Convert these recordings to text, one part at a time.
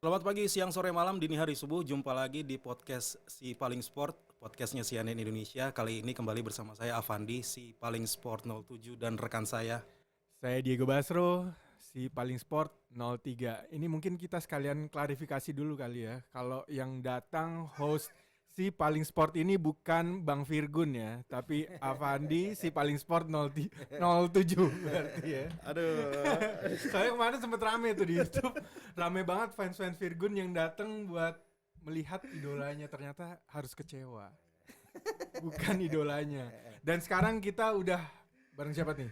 Selamat pagi, siang, sore, malam, dini hari, subuh. Jumpa lagi di podcast Si Paling Sport, podcastnya CNN Indonesia. Kali ini kembali bersama saya Avandi, Si Paling Sport 07 dan rekan saya. Saya Diego Basro, si Paling Sport 03. Ini mungkin kita sekalian klarifikasi dulu kali ya. Kalau yang datang host si Paling Sport ini bukan Bang Virgun ya, tapi Avandi si Paling Sport 07 berarti ya. Aduh. Saya kemarin sempet rame tuh di YouTube. Rame banget fans-fans Virgun yang datang buat melihat idolanya, ternyata harus kecewa. Bukan idolanya. Dan sekarang kita udah bareng siapa nih?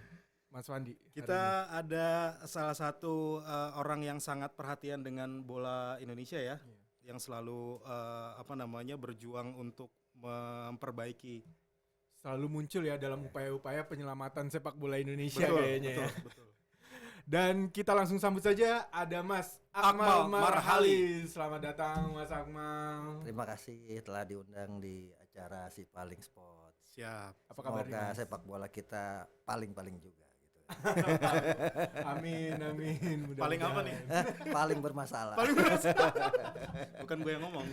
Mas Wandi. Kita ada salah satu orang yang sangat perhatian dengan bola Indonesia ya, yang selalu berjuang untuk memperbaiki. Selalu muncul ya dalam upaya-upaya penyelamatan sepak bola Indonesia Betul, kayaknya betul, ya. betul. Dan kita langsung sambut saja ada Mas Akmal Marhali. Selamat datang Mas Akmal. Terima kasih telah diundang di acara Si Paling Sport. Siap. Apa kabarnya? Semoga Mas? sepak bola kita paling juga gitu. Amin. Paling apa nih? Paling bermasalah. Bukan gue yang ngomong.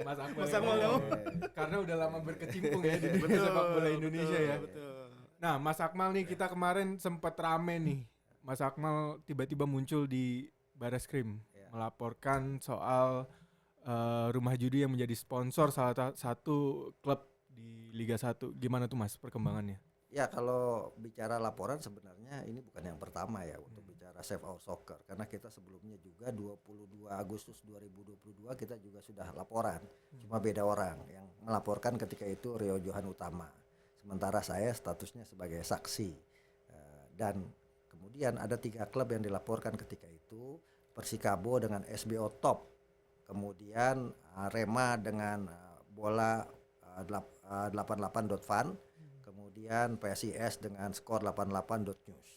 Mas Akmal. Mas Akmal yang dong. ngomong. Karena udah lama berkecimpung ya di dunia sepak bola Indonesia ya. Betul. Nah, Mas Akmal nih kita kemarin sempat rame nih. Mas Akmal tiba-tiba muncul di Barreskrim melaporkan soal rumah judi yang menjadi sponsor salah satu klub di Liga 1. Gimana tuh Mas perkembangannya? Ya kalau bicara laporan sebenarnya ini bukan yang pertama ya untuk bicara Save Our Soccer. Karena kita sebelumnya juga 22 Agustus 2022 kita juga sudah laporan. Cuma beda orang yang melaporkan ketika itu Rio Johan Utama. Sementara saya statusnya sebagai saksi. Dan kemudian ada 3 klub yang dilaporkan ketika itu. Persikabo dengan SBO Top. Kemudian Arema dengan bola 88.fun. Kemudian PSIS dengan skor 88.news.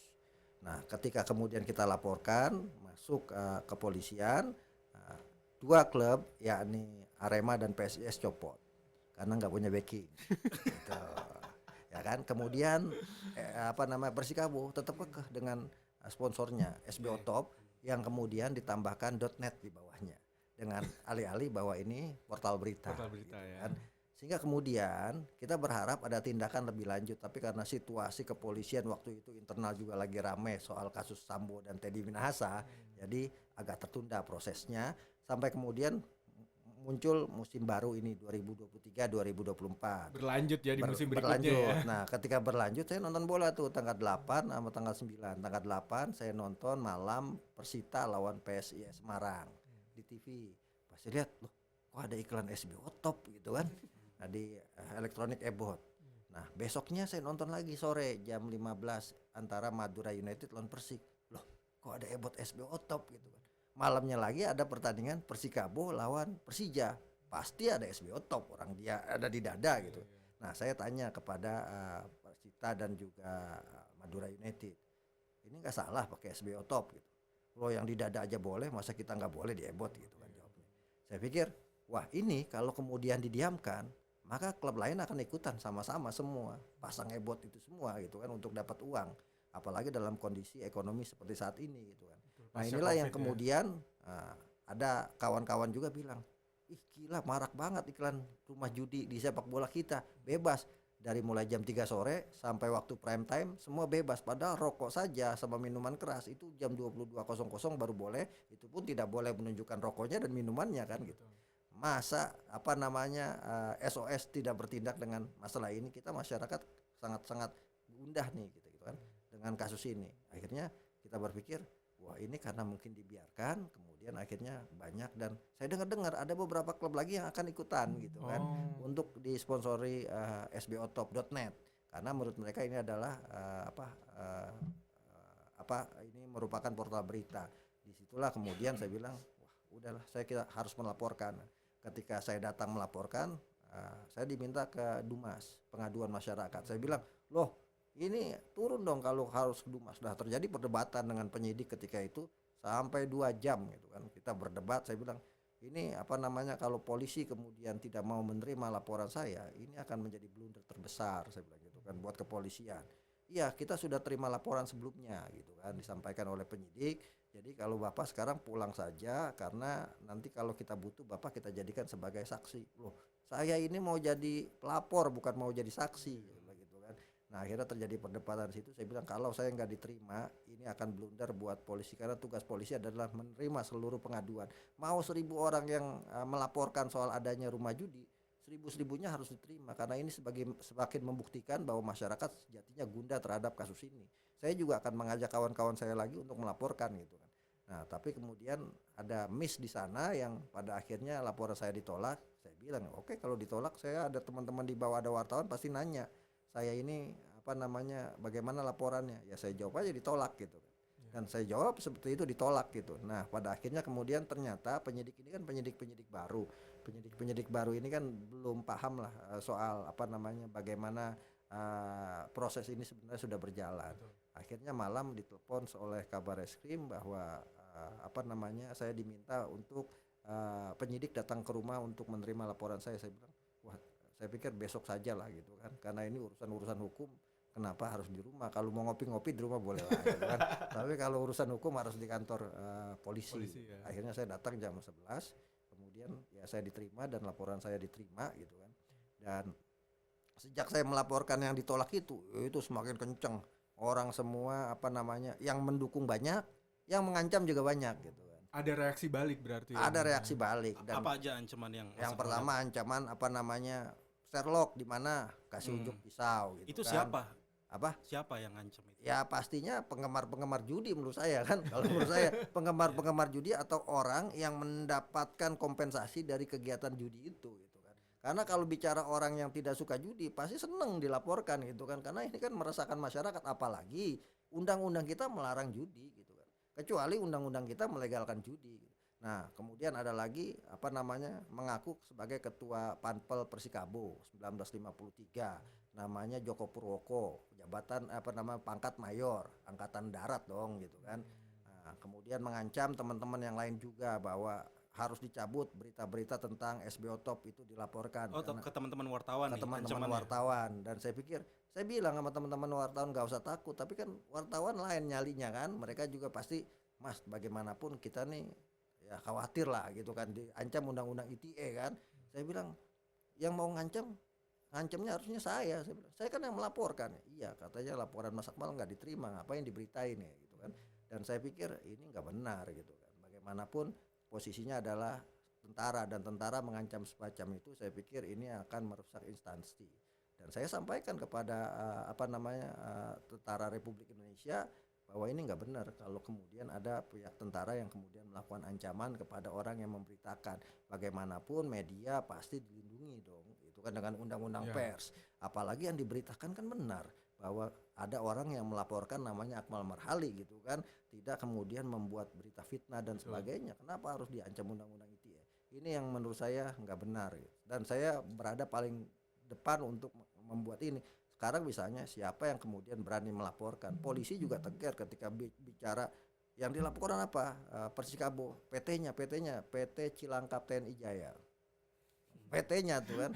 Nah, ketika kemudian kita laporkan masuk ke kepolisian, 2 klub yakni Arema dan PSIS copot karena nggak punya backing. Gitu. Ya kan? Kemudian Persikabo tetap kekeh dengan sponsornya SBO Top yang kemudian ditambahkan .net di bawahnya dengan alih-alih bahwa ini portal berita. Portal berita gitu ya. kan. Sehingga kemudian kita berharap ada tindakan lebih lanjut, tapi karena situasi kepolisian waktu itu internal juga lagi ramai soal kasus Sambo dan Teddy Minahasa, jadi agak tertunda prosesnya sampai kemudian muncul musim baru ini 2023-2024. Berlanjut ya di musim berikutnya Berlanjut. ya. Nah, ketika berlanjut saya nonton bola tuh tanggal 8 sama tanggal 9. Tanggal 8 saya nonton malam Persita lawan PSIS Semarang di TV. Pas saya lihat, loh kok ada iklan SBO Top gitu kan. Nah, di Electronic Ebot. Nah, besoknya saya nonton lagi sore jam 15 antara Madura United lawan Persik. Loh, kok ada Ebot SBO Top gitu kan. Malamnya lagi ada pertandingan Persikabo lawan Persija. Pasti ada SBO Top, orang dia ada di dada gitu. Nah, saya tanya kepada Persita dan juga Madura United. Ini enggak salah pakai SBO Top gitu. Lo yang di dada aja boleh, masa kita enggak boleh di Ebot gitu kan jawabnya. Saya pikir, wah ini kalau kemudian didiamkan, maka klub lain akan ikutan sama-sama semua pasang ebot itu semua gitu kan untuk dapat uang, apalagi dalam kondisi ekonomi seperti saat ini gitu kan. Nah inilah yang kemudian ada kawan-kawan juga bilang, ih gila marak banget iklan rumah judi di sepak bola kita, bebas dari mulai jam 3 sore sampai waktu prime time semua bebas, padahal rokok saja sama minuman keras itu jam 22.00 baru boleh, itu pun tidak boleh menunjukkan rokoknya dan minumannya kan gitu. Masa SOS tidak bertindak dengan masalah ini, kita masyarakat sangat-sangat gundah nih gitu kan dengan kasus ini. Akhirnya kita berpikir wah ini karena mungkin dibiarkan, kemudian akhirnya banyak, dan saya dengar ada beberapa klub lagi yang akan ikutan gitu kan untuk disponsori SBOtop.net karena menurut mereka ini adalah ini merupakan portal berita. Disitulah kemudian saya bilang wah udahlah kita harus melaporkan. Ketika saya datang melaporkan, saya diminta ke Dumas Pengaduan Masyarakat. Saya bilang, loh ini turun dong kalau harus ke Dumas. Sudah terjadi perdebatan dengan penyidik ketika itu sampai 2 jam gitu kan. Kita berdebat, saya bilang, ini kalau polisi kemudian tidak mau menerima laporan saya, ini akan menjadi blunder terbesar saya bilang gitu kan buat kepolisian. iya kita sudah terima laporan sebelumnya gitu kan, disampaikan oleh penyidik. Jadi kalau Bapak sekarang pulang saja karena nanti kalau kita butuh Bapak kita jadikan sebagai saksi. Loh, saya ini mau jadi pelapor bukan mau jadi saksi gitu kan. Nah, akhirnya terjadi perdebatan di situ. Saya bilang kalau saya nggak diterima, ini akan blunder buat polisi karena tugas polisi adalah menerima seluruh pengaduan. Mau 1.000 orang yang melaporkan soal adanya rumah judi, seribunya harus diterima karena ini semakin membuktikan bahwa masyarakat sejatinya gundah terhadap kasus ini. Saya juga akan mengajak kawan-kawan saya lagi untuk melaporkan gitu kan. Nah, tapi kemudian ada miss di sana yang pada akhirnya laporan saya ditolak. Saya bilang, oke, kalau ditolak saya ada teman-teman di bawah, ada wartawan pasti nanya, saya ini apa namanya, bagaimana laporannya? Ya saya jawab aja ditolak gitu kan. Dan saya jawab seperti itu, ditolak gitu. Nah, pada akhirnya kemudian ternyata penyidik ini kan penyidik baru. Penyidik baru ini kan belum paham lah soal apa namanya, bagaimana proses ini sebenarnya sudah berjalan. Akhirnya malam ditelepon oleh Kabar Reskrim bahwa apa namanya, saya diminta untuk penyidik datang ke rumah untuk menerima laporan saya. Saya bilang, wah, saya pikir besok saja lah gitu kan, karena ini urusan hukum. Kenapa harus di rumah? Kalau mau ngopi-ngopi di rumah boleh lah gitu kan. Tapi kalau urusan hukum harus di kantor polisi ya. Akhirnya saya datang jam 11. Kemudian ya saya diterima dan laporan saya diterima gitu kan. Dan sejak saya melaporkan yang ditolak itu semakin kenceng. Orang semua apa namanya, yang mendukung banyak, yang mengancam juga banyak gitu kan. Ada reaksi balik berarti ya? Ada reaksi balik. Dan apa aja ancaman yang pertama ancaman apa namanya, Sherlock di mana kasih unjuk pisau gitu. Itu kan. siapa? Apa? Siapa yang ngancam itu? Ya pastinya penggemar judi menurut saya kan. Kalau menurut saya penggemar judi atau orang yang mendapatkan kompensasi dari kegiatan judi itu gitu kan. Karena kalau bicara orang yang tidak suka judi pasti seneng dilaporkan gitu kan. Karena ini kan meresahkan masyarakat, apalagi undang-undang kita melarang judi gitu kan. Kecuali undang-undang kita melegalkan judi. Nah, kemudian ada lagi apa namanya, mengaku sebagai ketua Panpel Persikabo 1953. Namanya Joko Purwoko, jabatan apa nama, pangkat mayor, angkatan darat dong gitu kan. Nah, kemudian mengancam teman-teman yang lain juga bahwa harus dicabut berita-berita tentang SBO Top itu dilaporkan. Oh, ke teman-teman wartawan ke nih, teman-teman wartawan. Dan saya pikir, saya bilang sama teman-teman wartawan gak usah takut, tapi kan wartawan lain nyalinya kan, mereka juga pasti, Mas, bagaimanapun kita nih ya khawatir lah gitu kan, diancam undang-undang ITE kan. Saya bilang, yang mau ngancamnya harusnya saya bilang, saya kan yang melaporkan. Iya, katanya laporan Mas Akmal nggak diterima, ngapain diberitain ya gitu kan. Dan saya pikir ini nggak benar gitu kan. Bagaimanapun posisinya adalah tentara, dan tentara mengancam semacam itu, saya pikir ini akan merusak instansi. Dan saya sampaikan kepada apa namanya, tentara Republik Indonesia bahwa ini nggak benar kalau kemudian ada pihak tentara yang kemudian melakukan ancaman kepada orang yang memberitakan. Bagaimanapun media pasti dilindungi dong, itu kan dengan undang-undang pers. Apalagi yang diberitakan kan benar, bahwa ada orang yang melaporkan namanya Akmal Marhali gitu kan, tidak kemudian membuat berita fitnah dan sebagainya. Kenapa harus diancam undang-undang ITE? Ini yang menurut saya nggak benar gitu. Dan saya berada paling depan untuk membuat ini. Sekarang misalnya siapa yang kemudian berani melaporkan, polisi juga tegar ketika bicara yang dilaporkan apa, Persikabo, PT Cilangkap TNI Jaya, PT-nya tuh kan,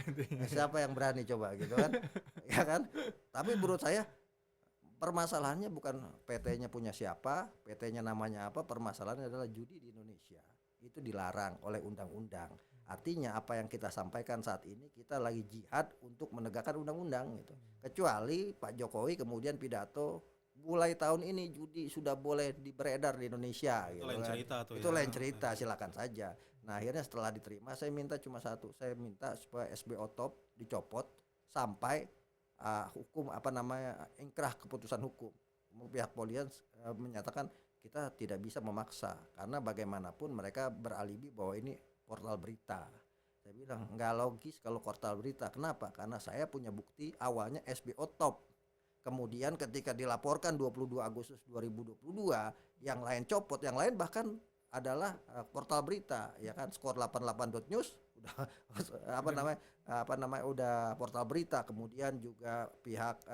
siapa yang berani coba gitu kan, ya kan. Tapi menurut saya permasalahannya bukan PT-nya punya siapa, PT-nya namanya apa, permasalahannya adalah judi di Indonesia itu dilarang oleh undang-undang. Artinya apa yang kita sampaikan saat ini, kita lagi jihad untuk menegakkan undang-undang gitu. Kecuali Pak Jokowi kemudian pidato mulai tahun ini judi sudah boleh beredar di Indonesia gitu. Itu lain cerita tuh. Itu lain cerita, silakan saja. Nah, akhirnya setelah diterima saya minta cuma satu, saya minta supaya SBO Top dicopot sampai hukum apa namanya, ingkrah keputusan hukum. Pihak polisian menyatakan kita tidak bisa memaksa karena bagaimanapun mereka beralibi bahwa ini portal berita. Saya bilang nggak logis kalau portal berita. Kenapa? Karena saya punya bukti awalnya SBO Top. Kemudian ketika dilaporkan 22 Agustus 2022, yang lain copot, yang lain bahkan adalah portal berita, ya kan, skor 88.news udah apa namanya udah portal berita. Kemudian juga pihak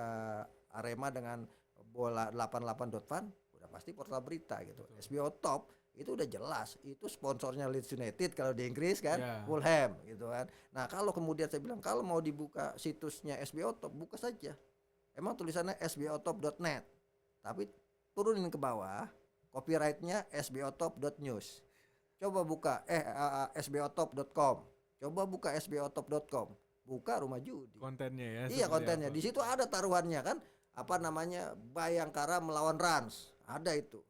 Arema dengan bola 88.fan udah pasti portal berita gitu. SBO Top itu udah jelas, itu sponsornya Leeds United kalau di Inggris kan, Fulham gitu kan. Nah, kalau kemudian saya bilang kalau mau dibuka situsnya SBO Top, buka saja. emang tulisannya sbotop.net, tapi turunin ke bawah, copyrightnya sbotop.news. Coba buka sbotop.com, coba buka sbotop.com, buka rumah judi. Kontennya ya. Iya, seperti kontennya apa. di situ ada taruhannya kan, apa namanya, Bayangkara melawan Rans, ada itu.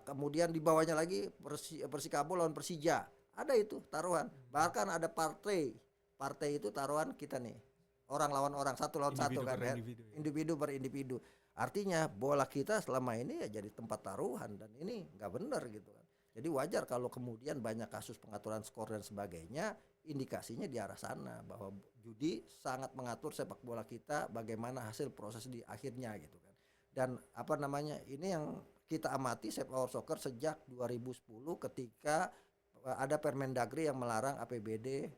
Kemudian di bawahnya lagi Persikabo lawan Persija, ada itu taruhan. Bahkan ada partai itu taruhan kita nih, orang lawan orang, satu lawan Individu satu kan ya. per individu, ya. Individu berindividu. Artinya bola kita selama ini ya jadi tempat taruhan, dan ini nggak benar gitu kan. Jadi wajar kalau kemudian banyak kasus pengaturan skor dan sebagainya, indikasinya di arah sana bahwa judi sangat mengatur sepak bola kita, bagaimana hasil proses di akhirnya gitu kan. Dan apa namanya, ini yang kita amati sepak soccer sejak 2010 ketika ada Permendagri yang melarang APBD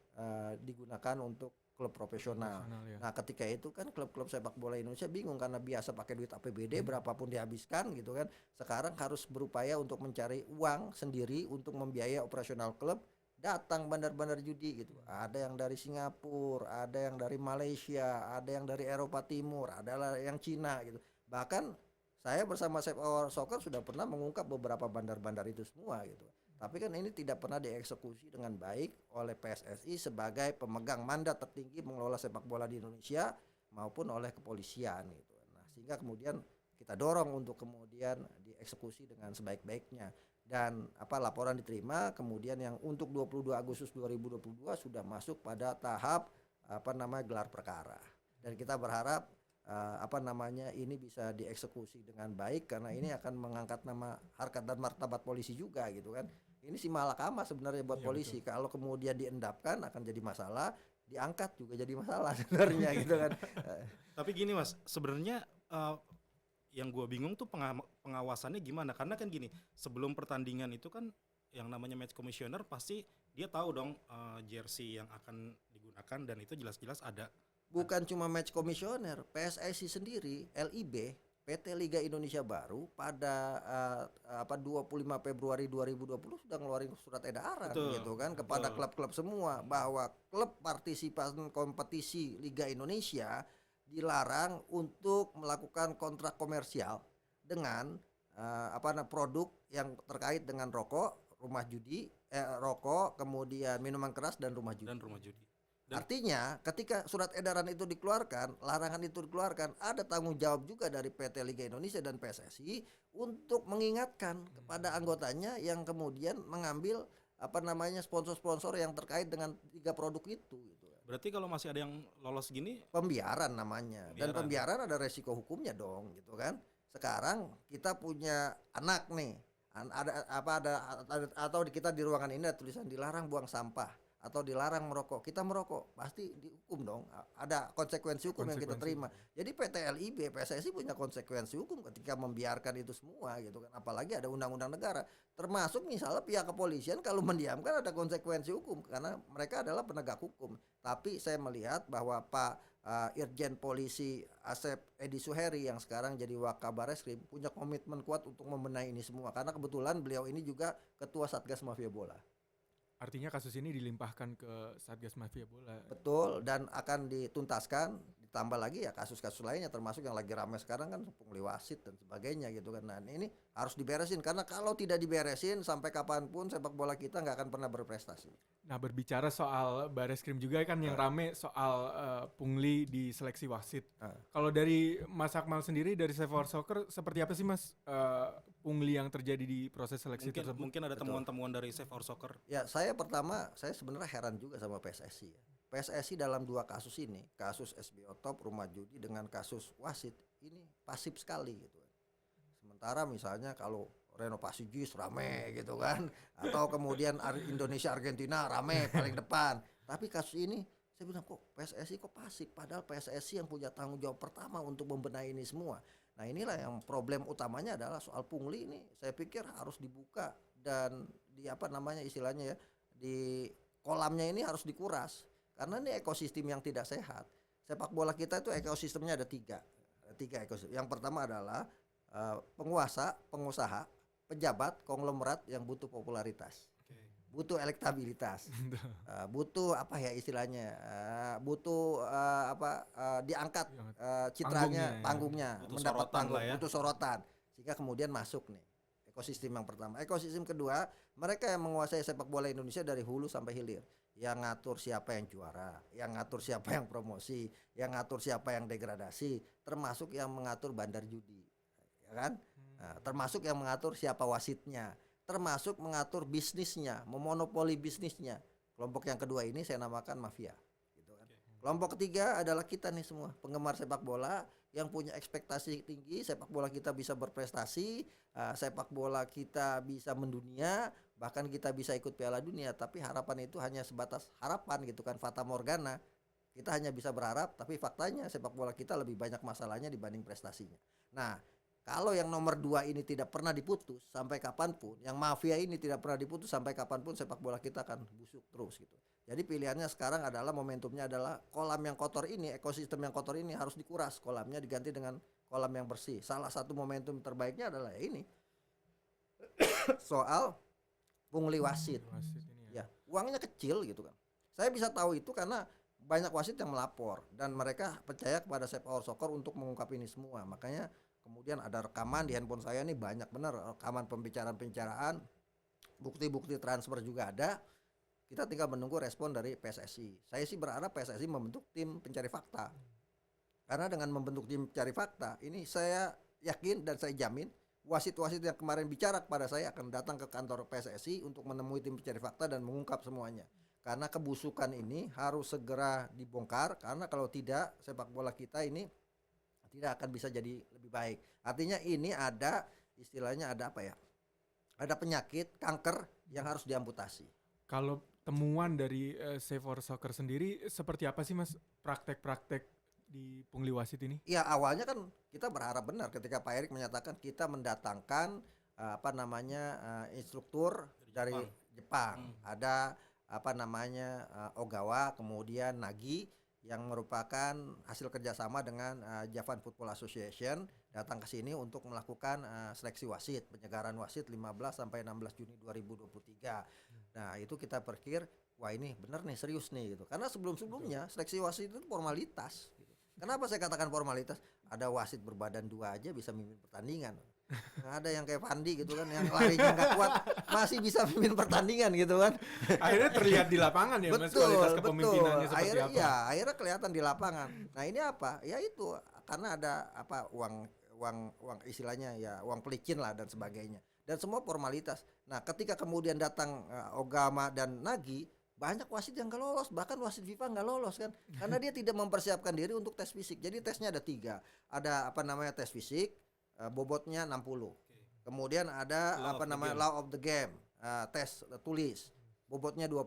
digunakan untuk klub profesional. Ya. Nah, ketika itu kan klub-klub sepak bola Indonesia bingung karena biasa pakai duit APBD berapapun dihabiskan gitu kan. Sekarang harus berupaya untuk mencari uang sendiri untuk membiayai operasional klub. Datang bandar-bandar judi gitu. Ada yang dari Singapura, ada yang dari Malaysia, ada yang dari Eropa Timur, ada yang Cina gitu. Bahkan saya bersama Sepak Soccer sudah pernah mengungkap beberapa bandar-bandar itu semua gitu. Tapi kan ini tidak pernah dieksekusi dengan baik oleh PSSI sebagai pemegang mandat tertinggi mengelola sepak bola di Indonesia maupun oleh kepolisian gitu. Nah, sehingga kemudian kita dorong untuk kemudian dieksekusi dengan sebaik-baiknya. Dan laporan diterima, kemudian yang untuk 22 Agustus 2022 sudah masuk pada tahap gelar perkara. Dan kita berharap ini bisa dieksekusi dengan baik, karena ini akan mengangkat nama, harkat dan martabat polisi juga gitu kan. Ini si malakama sebenarnya buat polisi. Betul. Kalau kemudian diendapkan akan jadi masalah, diangkat juga jadi masalah sebenarnya gitu kan. Tapi gini Mas, sebenarnya yang gue bingung tuh pengawasannya gimana? Karena kan gini, sebelum pertandingan itu kan yang namanya match commissioner pasti dia tahu dong jersey yang akan digunakan, dan itu jelas-jelas ada. Bukan cuma match commissioner, PSSI sendiri, LIB, PT Liga Indonesia Baru pada 25 Februari 2020 sudah ngeluarin surat edaran gitu kan kepada klub-klub semua bahwa klub partisipan kompetisi Liga Indonesia dilarang untuk melakukan kontrak komersial dengan produk yang terkait dengan rokok, rumah judi, rokok, kemudian minuman keras dan rumah judi. Artinya ketika surat edaran itu dikeluarkan, larangan itu dikeluarkan, ada tanggung jawab juga dari PT Liga Indonesia dan PSSI untuk mengingatkan kepada anggotanya yang kemudian mengambil sponsor-sponsor yang terkait dengan 3 produk itu gitu. Berarti kalau masih ada yang lolos gini, pembiaran namanya. Dan pembiaran ada resiko hukumnya dong gitu kan. Sekarang kita punya anak nih, atau kita di ruangan ini ada tulisan dilarang buang sampah atau dilarang merokok, kita merokok pasti dihukum dong, ada konsekuensi hukum yang kita terima. Jadi PT LIB, PSSI punya konsekuensi hukum ketika membiarkan itu semua gitu kan, apalagi ada undang-undang negara, termasuk misalnya pihak kepolisian kalau mendiamkan ada konsekuensi hukum karena mereka adalah penegak hukum. Tapi saya melihat bahwa Pak Irjen Polisi Asep Edi Suheri yang sekarang jadi Wakabareskrim punya komitmen kuat untuk membenahi ini semua, karena kebetulan beliau ini juga Ketua Satgas Mafia Bola. Artinya kasus ini dilimpahkan ke Satgas Mafia Bola. Betul, dan akan dituntaskan, ditambah lagi ya kasus-kasus lainnya termasuk yang lagi ramai sekarang kan pungli wasit dan sebagainya gitu kan. Nah, ini harus diberesin karena kalau tidak diberesin sampai kapanpun sepak bola kita nggak akan pernah berprestasi. Nah, berbicara soal Bareskrim juga kan yang rame soal pungli di seleksi wasit. Kalau dari Mas Akmal sendiri dari Sepak Soccer seperti apa sih Mas pungli yang terjadi di proses seleksi tersebut? Mungkin ada temuan-temuan dari Save Our Soccer. Ya, saya sebenarnya heran juga sama PSSI ya. PSSI dalam 2 kasus ini, kasus SBO Top, rumah judi dengan kasus wasit, ini pasif sekali gitu. Sementara misalnya kalau renovasi JIS rame gitu kan, atau kemudian Indonesia Argentina rame paling depan. Tapi kasus ini saya bilang kok PSSI kok pasif, padahal PSSI yang punya tanggung jawab pertama untuk membenahi ini semua. Nah, inilah yang problem utamanya adalah soal pungli ini. Saya pikir harus dibuka dan istilahnya ya, di kolamnya ini harus dikuras. Karena ini ekosistem yang tidak sehat. Sepak bola kita itu ekosistemnya ada 3 ekosistem. Yang pertama adalah penguasa, pengusaha, pejabat, konglomerat yang butuh popularitas. butuh elektabilitas, butuh apa ya istilahnya, butuh diangkat citranya, panggungnya, Butuh mendapat sorotan panggung, lah ya. butuh sorotan, sehingga kemudian masuk nih. Ekosistem yang pertama. Ekosistem kedua, mereka yang menguasai sepak bola Indonesia dari hulu sampai hilir. Yang ngatur siapa yang juara, yang ngatur siapa yang promosi, yang ngatur siapa yang degradasi, termasuk yang mengatur bandar judi, ya kan? Nah, termasuk yang mengatur siapa wasitnya, termasuk mengatur bisnisnya, memonopoli bisnisnya. Kelompok yang kedua ini saya namakan mafia, gitu kan. Kelompok ketiga adalah kita nih semua, penggemar sepak bola yang punya ekspektasi tinggi, sepak bola kita bisa berprestasi, sepak bola kita bisa mendunia, bahkan kita bisa ikut Piala Dunia, tapi harapan itu hanya sebatas harapan gitu kan, fata morgana. Kita hanya bisa berharap, tapi faktanya sepak bola kita lebih banyak masalahnya dibanding prestasinya. Nah, kalau yang nomor 2 ini tidak pernah diputus sampai kapanpun, yang mafia ini tidak pernah diputus sampai kapanpun, sepak bola kita akan busuk terus gitu. Jadi pilihannya sekarang adalah, momentumnya adalah kolam yang kotor ini, ekosistem yang kotor ini harus dikuras, kolamnya diganti dengan kolam yang bersih. Salah satu momentum terbaiknya adalah ini soal pungli wasit. Wasit ini ya. Ya, uangnya kecil gitu kan. Saya bisa tahu itu karena banyak wasit yang melapor dan mereka percaya kepada Sepak Soccer untuk mengungkap ini semua. Makanya kemudian ada rekaman di handphone saya nih, banyak benar rekaman pembicaraan, bukti-bukti transfer juga ada. Kita tinggal menunggu respon dari PSSI. Saya sih berharap PSSI membentuk tim pencari fakta. Karena dengan membentuk tim pencari fakta, ini saya yakin dan saya jamin wasit-wasit yang kemarin bicara kepada saya akan datang ke kantor PSSI untuk menemui tim pencari fakta dan mengungkap semuanya. Karena kebusukan ini harus segera dibongkar, karena kalau tidak sepak bola kita ini tidak akan bisa jadi lebih baik. Artinya ini ada istilahnya ada apa ya? Ada penyakit kanker yang harus diamputasi. Kalau temuan dari Save for Soccer sendiri seperti apa sih Mas praktek-praktek di pungli wasit ini? Ya awalnya kan kita berharap benar ketika Pak Erik menyatakan kita mendatangkan instruktur dari Jepang. Ada Ogawa, kemudian Nagi yang merupakan hasil kerjasama dengan Japan Football Association datang ke sini untuk melakukan seleksi wasit, penyegaran wasit 15 sampai 16 Juni 2023. Nah, itu kita pikir wah ini benar nih, serius nih gitu. Karena sebelum-sebelumnya seleksi wasit itu formalitas gitu. Kenapa saya katakan formalitas? Ada wasit berbadan 2 aja bisa memimpin pertandingan. Nah, ada yang kayak Fandi gitu kan, yang larinya nggak kuat masih bisa memimpin pertandingan gitu kan. Akhirnya terlihat di lapangan ya Mas kualitas kepemimpinannya seperti akhirnya, apa? Ya, akhirnya kelihatan di lapangan. Nah ini apa? Ya itu karena ada uang istilahnya ya uang pelicin lah dan sebagainya. Dan semua formalitas. Nah ketika kemudian datang Ogama dan Nagi, banyak wasit yang nggak lolos, bahkan wasit FIFA nggak lolos kan, karena dia tidak mempersiapkan diri untuk tes fisik. Jadi tesnya ada 3, ada tes fisik, bobotnya 60. Kemudian ada law of the game, tes tulis, bobotnya 20.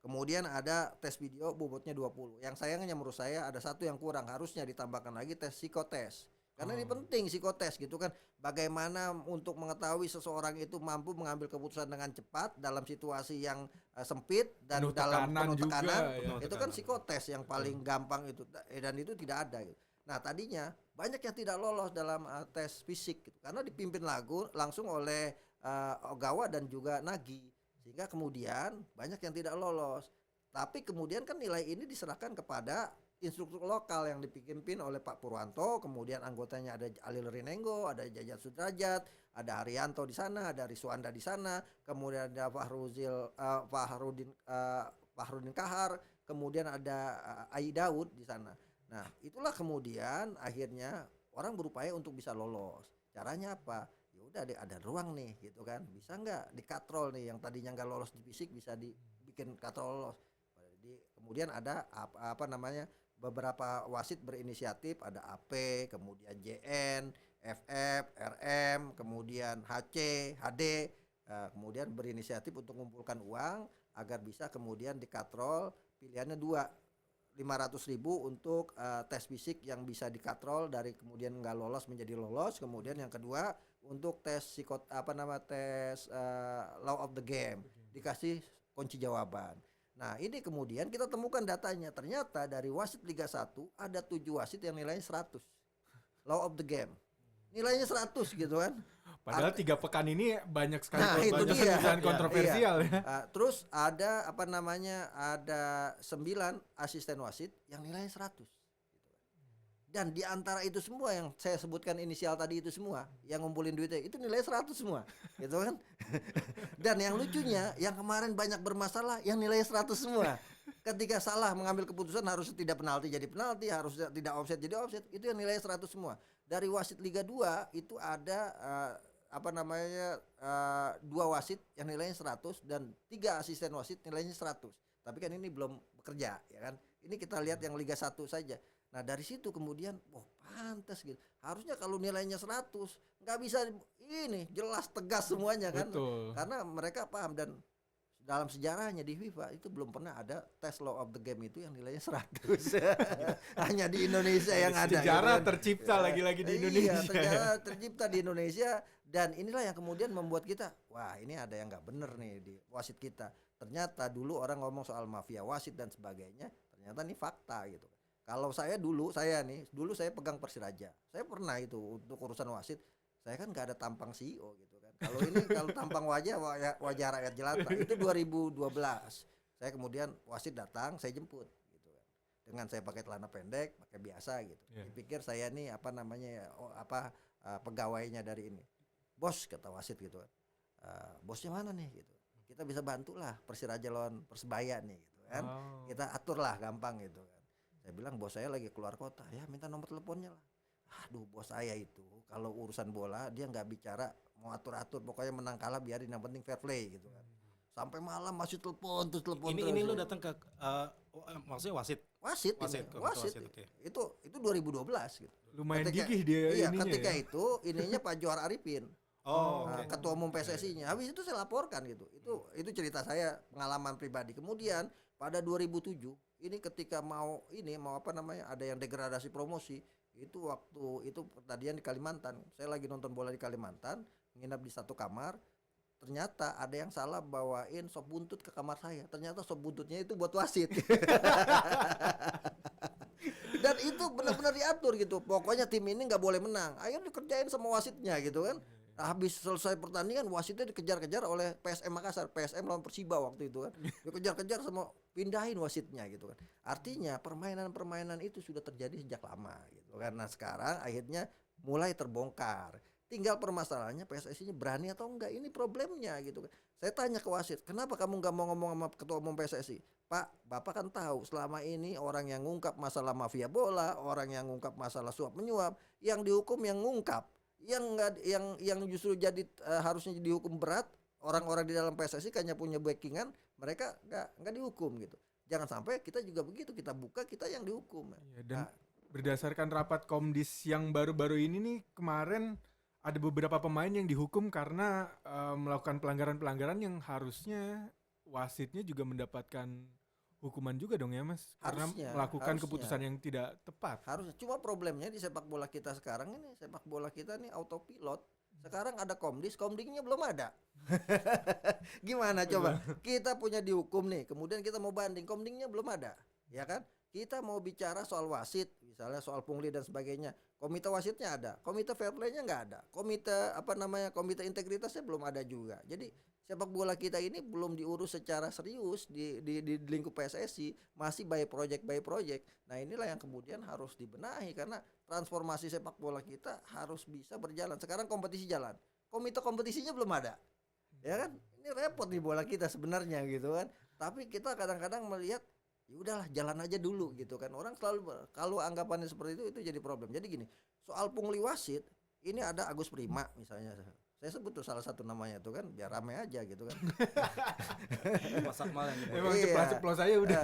Kemudian ada tes video, bobotnya 20. Yang sayangnya menurut saya ada satu yang kurang, harusnya ditambahkan lagi tes psikotes. Karena ini penting psikotes gitu kan. Bagaimana untuk mengetahui seseorang itu mampu mengambil keputusan dengan cepat dalam situasi yang sempit dan Penuh dalam tekanan penuh juga, tekanan. ya. Itu kan psikotes yang paling gampang itu, dan itu tidak ada gitu. Nah tadinya banyak yang tidak lolos dalam tes fisik gitu, karena dipimpin langsung oleh Ogawa dan juga Nagi, sehingga kemudian banyak yang tidak lolos. Tapi kemudian kan nilai ini diserahkan kepada instruktur lokal yang dipimpin oleh Pak Purwanto, kemudian anggotanya ada Alil Rinenggo, ada Jajat Sudrajat, ada Haryanto di sana, ada Riswanda di sana, kemudian ada Fahrudin Kahar, kemudian ada Ai Daud di sana. Nah, itulah kemudian akhirnya orang berupaya untuk bisa lolos. Caranya apa? Ya udah ada ruang nih gitu kan. Bisa nggak dikatrol nih yang tadinya nggak lolos di fisik bisa dibikin katrol lolos. Kemudian ada beberapa wasit berinisiatif, ada AP, kemudian JN, FF, RM, kemudian HC, HD, kemudian berinisiatif untuk mengumpulkan uang agar bisa kemudian dikatrol. Pilihannya 500.000 untuk tes fisik yang bisa dikatrol dari kemudian nggak lolos menjadi lolos. Kemudian yang kedua untuk tes law of the game, dikasih kunci jawaban. Nah ini kemudian kita temukan datanya, ternyata dari wasit Liga 1 ada 7 wasit yang nilainya 100 law of the game, nilainya 100 gitu kan. Padahal 3 pekan ini banyak sekali Nah, itu banyak dia. pembicaraan Iya. kontroversial ya. Terus ada ada 9 asisten wasit yang nilainya 100. Dan di antara itu semua yang saya sebutkan inisial tadi itu semua, yang ngumpulin duitnya itu nilai 100 semua, gitu kan? Dan yang lucunya, yang kemarin banyak bermasalah, yang nilai 100 semua. Ketika salah mengambil keputusan harus tidak penalti jadi penalti, harus tidak offset jadi offset, itu yang nilai 100 semua. Dari wasit Liga 2 itu ada 2 wasit yang nilainya 100 dan 3 asisten wasit nilainya 100. Tapi kan ini belum bekerja, ya kan? Ini kita lihat yang Liga 1 saja. Nah dari situ kemudian, pantas gitu. Harusnya kalau nilainya 100, nggak bisa ini jelas tegas semuanya kan? Betul. Karena mereka paham dan dalam sejarahnya di FIFA itu belum pernah ada tes law of the game itu yang nilainya 100. Hanya di Indonesia yang ada. Sejarah gitu kan. tercipta lagi-lagi di Indonesia. Iya, sejarah tercipta di Indonesia dan inilah yang kemudian membuat kita, wah ini ada yang nggak bener nih di wasit kita. Ternyata dulu orang ngomong soal mafia wasit dan sebagainya, ternyata ini fakta gitu. Kalau saya dulu saya pegang Persiraja. Saya pernah itu untuk urusan wasit, saya kan nggak ada tampang CEO gitu kan. Kalau tampang wajah rakyat jelata itu 2012. Saya kemudian wasit datang, saya jemput gitu kan. Dengan saya pakai celana pendek, pakai biasa gitu. Yeah. Dipikir saya nih pegawainya dari ini. Bos kata wasit gitu kan. Bosnya mana nih gitu. Kita bisa bantulah Persiraja lawan Persebaya nih gitu kan. Oh. Kita aturlah gampang gitu kan. Saya bilang bos saya lagi keluar kota, ya minta nomor teleponnya lah. Aduh bos saya itu kalau urusan bola dia nggak bicara mau atur-atur, pokoknya menang kalah biarin, yang penting fair play gitu kan. Sampai malam masih telepon terus. Ini lu datang ke maksudnya wasit. Wasit, Oke. itu 2012 gitu. Lumayan Ketika- gigih dia iya, ininya ketika ya. itu ininya Pak Johar Arifin. Oke. Ketua umum PSSI-nya. Habis itu saya laporkan gitu. Itu cerita saya, pengalaman pribadi. Kemudian pada 2007 ini ketika ada yang degradasi promosi, itu waktu itu pertandingan di Kalimantan. Saya lagi nonton bola di Kalimantan, nginap di satu kamar. Ternyata ada yang salah bawain sop buntut ke kamar saya. Ternyata sop buntutnya itu buat wasit. Dan itu benar-benar diatur gitu. Pokoknya tim ini nggak boleh menang. Akhirnya dikerjain sama wasitnya gitu kan. Habis selesai pertandingan wasitnya dikejar-kejar oleh PSM Makassar, PSM lawan Persiba waktu itu kan. Dikejar-kejar sama pindahin wasitnya gitu kan. Artinya permainan-permainan itu sudah terjadi sejak lama gitu kan. Nah, sekarang akhirnya mulai terbongkar. Tinggal permasalahannya PSSI-nya berani atau enggak, ini problemnya gitu kan. Saya tanya ke wasit, kenapa kamu nggak mau ngomong sama ketua umum PSSI? Pak, Bapak kan tahu selama ini orang yang ngungkap masalah mafia bola, orang yang ngungkap masalah suap menyuap, yang dihukum yang ngungkap, yang justru jadi harusnya dihukum berat, orang-orang di dalam PSSI kayaknya punya backingan, mereka nggak dihukum gitu. Jangan sampai kita juga begitu, kita buka kita yang dihukum. Iya, dan berdasarkan rapat Komdis yang baru-baru ini nih, kemarin ada beberapa pemain yang dihukum karena melakukan pelanggaran-pelanggaran yang harusnya wasitnya juga mendapatkan hukuman juga dong ya Mas, karena melakukan keputusan yang tidak tepat. Harusnya. Cuma problemnya di sepak bola kita sekarang ini, sepak bola kita nih autopilot. Sekarang ada komdingnya belum ada. Gimana coba? Kita punya dihukum nih, kemudian kita mau banding, komdingnya belum ada, ya kan? Kita mau bicara soal wasit, misalnya soal pungli dan sebagainya. Komite wasitnya ada, komite fair play-nya nggak ada, komite integritasnya belum ada juga. Jadi sepak bola kita ini belum diurus secara serius di lingkup PSSI, masih by project. Nah inilah yang kemudian harus dibenahi karena transformasi sepak bola kita harus bisa berjalan. Sekarang kompetisi jalan, komite kompetisinya belum ada, ya kan? Ini repot nih bola kita sebenarnya gitu kan. Tapi kita kadang-kadang melihat ya udahlah jalan aja dulu gitu kan. Orang selalu kalau anggapannya seperti itu jadi problem. Jadi gini, soal pungli wasit ini ada Agus Prima misalnya. Saya sebut tuh salah satu namanya tuh kan biar rame aja gitu kan. Mas Akmal yang Emang ceplos aja udah.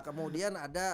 Kemudian ada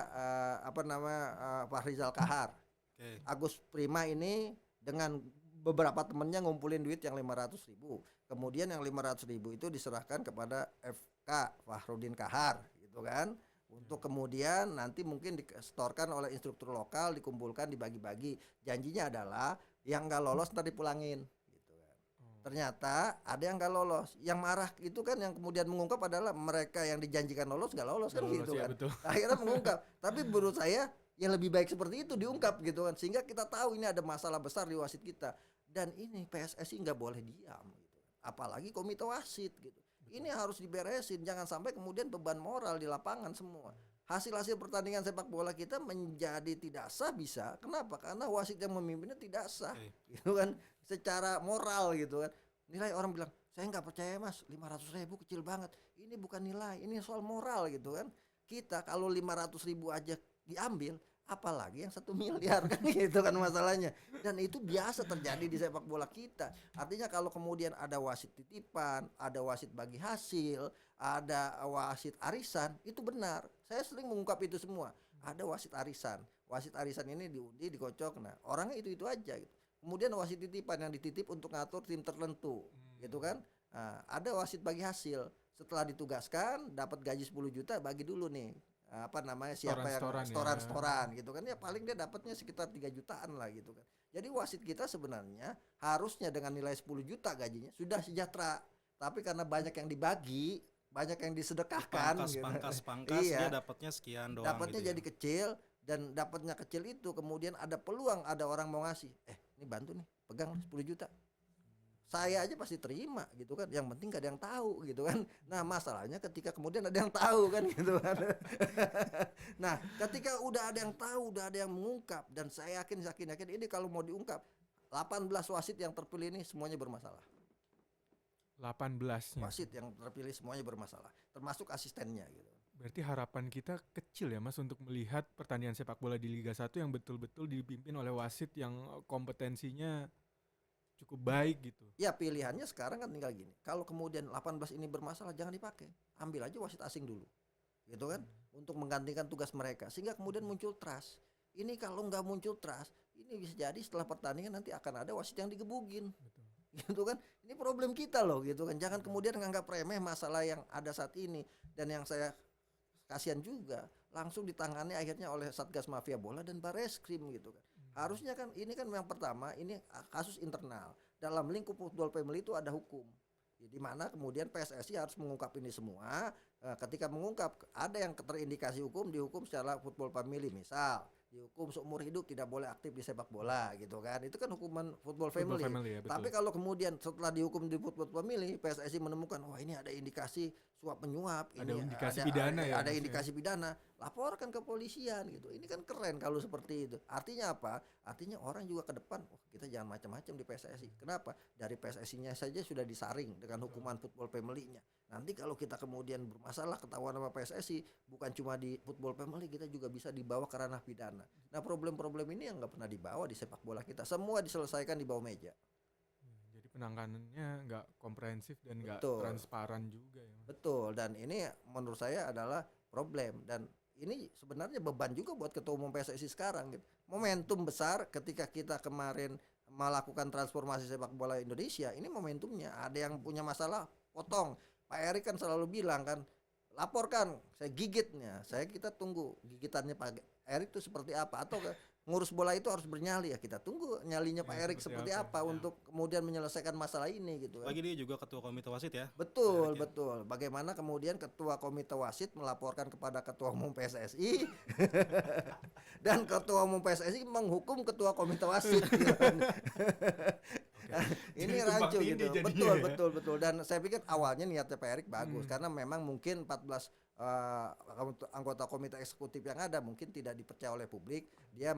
Fahrizal Kahar. Oke. Agus Prima ini dengan beberapa temennya ngumpulin duit yang 500.000. Kemudian yang 500.000 itu diserahkan kepada FK Fahrudin Kahar gitu kan. Untuk kemudian nanti mungkin disetorkan oleh instruktur lokal, dikumpulkan, dibagi-bagi. Janjinya adalah yang nggak lolos ntar dipulangin. Gitu kan. Ternyata ada yang nggak lolos. Yang marah itu kan yang kemudian mengungkap adalah mereka yang dijanjikan lolos nggak lolos kan gitu Ya, kan. betul. Akhirnya mengungkap. Tapi menurut saya yang lebih baik seperti itu diungkap gitu kan. Sehingga kita tahu ini ada masalah besar di wasit kita. Dan ini PSSI nggak boleh diam gitu. Apalagi komite wasit gitu. Ini harus diberesin, jangan sampai kemudian beban moral di lapangan semua. Hasil-hasil pertandingan sepak bola kita menjadi tidak sah bisa. Kenapa? Karena wasit yang memimpinnya tidak sah. Gitu kan. Secara moral gitu kan. Nilai orang bilang, saya nggak percaya mas, 500.000 kecil banget. Ini bukan nilai, ini soal moral gitu kan. Kita kalau 500.000 aja diambil, apalagi yang 1 miliar kan gitu kan masalahnya. Dan itu biasa terjadi di sepak bola kita. Artinya kalau kemudian ada wasit titipan, ada wasit bagi hasil, ada wasit arisan, itu benar. Saya sering mengungkap itu semua. Ada wasit arisan. Wasit arisan ini diundi, dikocok. Nah, orangnya itu aja gitu. Kemudian wasit titipan yang dititip untuk ngatur tim tertentu, gitu kan. Nah, ada wasit bagi hasil. Setelah ditugaskan, dapat gaji 10 juta, bagi dulu nih. Apa namanya, siapa yang setoran gitu kan, ya paling dia dapatnya sekitar 3 jutaan lah gitu kan. Jadi wasit kita sebenarnya harusnya dengan nilai 10 juta gajinya sudah sejahtera. Tapi karena banyak yang dibagi, banyak yang disedekahkan gitu. Pangkas Iya. dia dapatnya sekian doang Dapatnya gitu jadi kecil, dan dapatnya kecil itu kemudian ada peluang, ada orang mau ngasih. Ini bantu nih, pegang 10 juta. Saya aja pasti terima gitu kan. Yang penting gak ada yang tahu gitu kan. Nah, masalahnya ketika kemudian ada yang tahu kan gitu kan. Nah, ketika udah ada yang tahu, udah ada yang mengungkap, dan saya yakin ini kalau mau diungkap 18 wasit yang terpilih ini semuanya bermasalah. 18-nya. Wasit yang terpilih semuanya bermasalah, termasuk asistennya gitu. Berarti harapan kita kecil ya Mas untuk melihat pertandingan sepak bola di Liga 1 yang betul-betul dipimpin oleh wasit yang kompetensinya cukup baik gitu. Ya pilihannya sekarang kan tinggal gini. Kalau kemudian 18 ini bermasalah, jangan dipakai. Ambil aja wasit asing dulu. Gitu kan? Untuk menggantikan tugas mereka. Sehingga kemudian muncul trust. Ini kalau nggak muncul trust, ini bisa jadi setelah pertandingan nanti akan ada wasit yang digebugin. Betul. Gitu kan? Ini problem kita loh gitu kan. Jangan kemudian nganggap remeh masalah yang ada saat ini. Dan yang saya kasihan juga, langsung ditangani akhirnya oleh Satgas Mafia Bola dan Barreskrim gitu kan. Harusnya kan ini kan yang pertama, ini kasus internal. Dalam lingkup football family itu ada hukum. Di mana kemudian PSSI harus mengungkap ini semua. Ketika mengungkap ada yang terindikasi hukum, dihukum secara football family. Misal dihukum seumur hidup tidak boleh aktif di sepak bola gitu kan. Itu kan hukuman football family. Ya, betul. Tapi kalau kemudian setelah dihukum di football family, PSSI menemukan wah ini ada indikasi suap menyuap, Ada ini indikasi pidana ya, ada Mas, indikasi pidana, laporkan ke polisian gitu. Ini kan keren kalau seperti itu. Artinya apa? Artinya orang juga ke depan, kita jangan macam-macam di PSSI. Kenapa? Dari PSSI-nya saja sudah disaring dengan hukuman football family-nya. Nanti kalau kita kemudian bermasalah ketahuan sama PSSI, bukan cuma di football family, kita juga bisa dibawa ke ranah pidana. Nah, problem-problem ini yang nggak pernah dibawa di sepak bola kita. Semua diselesaikan di bawah meja. Jadi penanganannya nggak komprehensif dan nggak Betul. transparan juga ya. Betul, dan ini menurut saya adalah problem, dan ini sebenarnya beban juga buat ketua umum PSSI sekarang gitu. Momentum besar ketika kita kemarin melakukan transformasi sepak bola Indonesia, ini momentumnya. Ada yang punya masalah, potong. Pak Erik kan selalu bilang kan, laporkan, saya gigitnya. Kita tunggu gigitannya Pak Erik itu seperti apa, atau ngurus bola itu harus bernyali, ya kita tunggu nyalinya Pak Erik seperti apa untuk kemudian menyelesaikan masalah ini gitu kan. Lagi dia juga ketua komite wasit ya. Betul, betul. Bagaimana kemudian ketua komite wasit melaporkan kepada ketua umum PSSI dan ketua umum PSSI menghukum ketua komite wasit. Gitu kan. Ini rancu gitu. Betul. Dan saya pikir awalnya niatnya Pak Erik bagus karena memang mungkin 14 anggota komite eksekutif yang ada mungkin tidak dipercaya oleh publik. Dia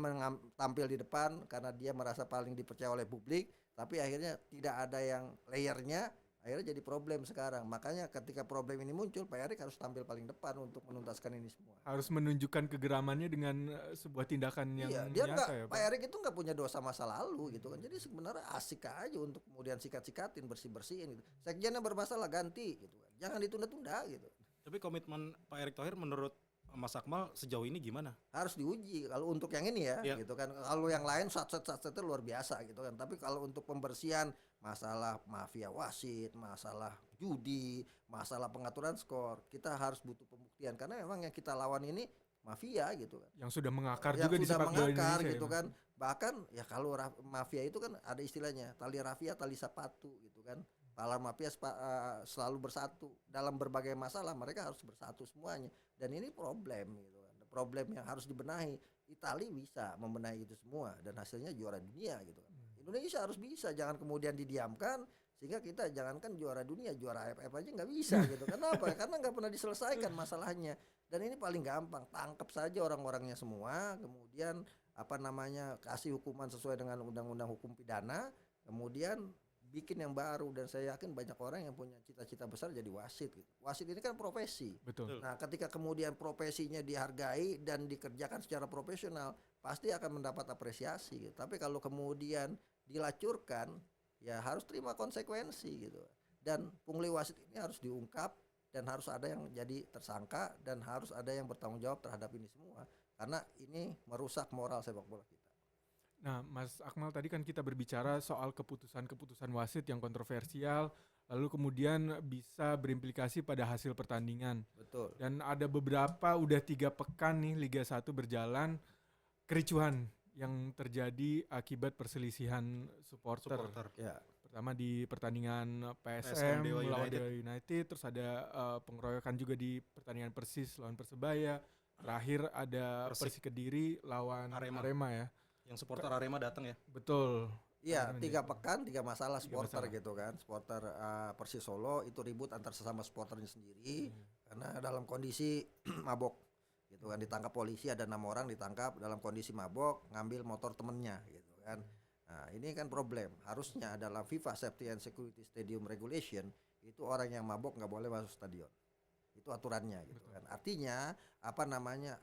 tampil di depan karena dia merasa paling dipercaya oleh publik, tapi akhirnya tidak ada yang layernya, akhirnya jadi problem sekarang. Makanya ketika problem ini muncul, Pak Erik harus tampil paling depan untuk menuntaskan ini semua. Harus menunjukkan kegeramannya dengan sebuah tindakan yang dia nyata ya, Pak Erik itu nggak punya dosa masa lalu gitu kan. Jadi sebenarnya asik aja untuk kemudian sikat-sikatin, bersih-bersihin gitu. Sekjennya bermasalah ganti gitu kan. Jangan ditunda-tunda gitu. Tapi komitmen Pak Erick Thohir menurut Mas Akmal sejauh ini gimana? Harus diuji kalau untuk yang ini ya, gitu kan. Kalau yang lain satset luar biasa gitu kan. Tapi kalau untuk pembersihan masalah mafia wasit, masalah judi, masalah pengaturan skor, kita harus butuh pembuktian karena memang yang kita lawan ini mafia gitu kan. Yang sudah mengakar yang juga di sepak bola Indonesia gitu ya, kan. Bahkan ya kalau mafia itu kan ada istilahnya tali rafia, tali sapatu gitu kan. Para mafia selalu bersatu dalam berbagai masalah, mereka harus bersatu semuanya, dan ini problem gitu kan, problem yang harus dibenahi. Italia bisa membenahi itu semua dan hasilnya juara dunia gitu kan. Indonesia harus bisa, jangan kemudian didiamkan sehingga kita jangankan juara dunia, juara AFF aja nggak bisa gitu. Kenapa? Karena nggak pernah diselesaikan masalahnya. Dan ini paling gampang, tangkap saja orang-orangnya semua, kemudian kasih hukuman sesuai dengan undang-undang hukum pidana, kemudian bikin yang baru. Dan saya yakin banyak orang yang punya cita-cita besar jadi wasit gitu. Wasit ini kan profesi. Betul. Nah, ketika kemudian profesinya dihargai dan dikerjakan secara profesional, pasti akan mendapat apresiasi gitu. Tapi kalau kemudian dilacurkan, ya harus terima konsekuensi gitu. Dan pungli wasit ini harus diungkap dan harus ada yang jadi tersangka dan harus ada yang bertanggung jawab terhadap ini semua. Karena ini merusak moral sepak bola kita. Nah, Mas Akmal, tadi kan kita berbicara soal keputusan-keputusan wasit yang kontroversial, lalu kemudian bisa berimplikasi pada hasil pertandingan. Betul. Dan ada beberapa, udah 3 pekan nih Liga 1 berjalan, kericuhan yang terjadi akibat perselisihan supporter. Ya. Pertama di pertandingan PSM PSM Dewa lawan United. Dewa United, terus ada pengeroyokan juga di pertandingan Persis lawan Persebaya. Terakhir ada Persik. Persik Kediri lawan Arema. Arema ya. Yang supporter Arema datang ya. Betul. Iya, Arema 3 juga. pekan, 3 masalah 3 supporter masalah. gitu kan. Supporter Persis Solo itu ribut antar sesama supporternya sendiri karena dalam kondisi mabok gitu kan. Ditangkap polisi, ada 6 orang ditangkap dalam kondisi mabok, ngambil motor temennya gitu kan. Nah, ini kan problem. Harusnya dalam FIFA Safety and Security Stadium Regulation itu orang yang mabok nggak boleh masuk stadion. Itu aturannya gitu kan. Artinya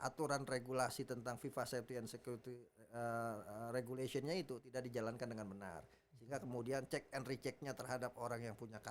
aturan regulasi tentang FIFA Safety and Security Regulation-nya itu tidak dijalankan dengan benar. Sehingga kemudian check and recheck-nya terhadap orang yang punya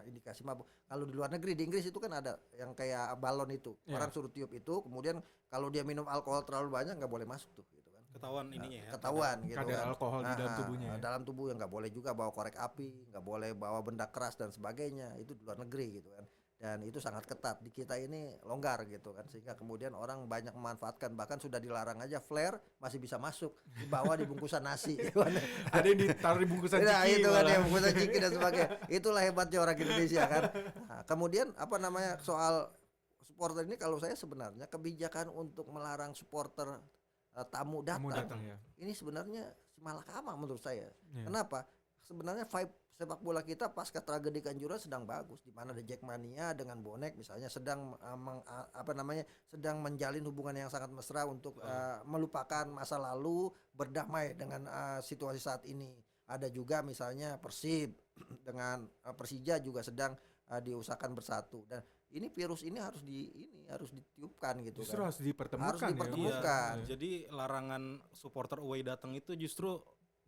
indikasi mabuk. Kalau di luar negeri, di Inggris itu kan ada yang kayak balon itu. Ya. Orang suruh tiup itu, kemudian kalau dia minum alkohol terlalu banyak nggak boleh masuk tuh gitu kan. Ketahuan ininya ya. Ketahuan gitu Kadar kan. alkohol di dalam tubuhnya ya. Dalam tubuh yang nggak boleh juga bawa korek api, nggak boleh bawa benda keras dan sebagainya. Itu di luar negeri gitu kan. Dan itu sangat ketat. Di kita ini longgar gitu kan, sehingga kemudian orang banyak memanfaatkan, bahkan sudah dilarang aja flare masih bisa masuk, dibawa di bungkusan nasi gitu kan. Ada yang ditaruh di bungkusan Nah, ciki itu kan malah. ya bungkusan ciki dan sebagainya. Itulah hebatnya orang Indonesia kan. Nah, kemudian soal supporter ini, kalau saya sebenarnya kebijakan untuk melarang supporter tamu Kamu datang, datang ya. ini sebenarnya malakama menurut saya. Iya. Kenapa? Sebenarnya vibe sepak bola kita pasca tragedi Kanjuruhan sedang bagus, di mana ada Jackmania dengan bonek misalnya sedang sedang menjalin hubungan yang sangat mesra untuk melupakan masa lalu, berdamai dengan situasi saat ini. Ada juga misalnya Persib dengan Persija juga sedang diusahakan bersatu, dan ini virus ini harus ditiupkan gitu. Justru kan. harus dipertemukan Harus ya. dipertemukan. Bukan. Jadi larangan supporter away datang itu justru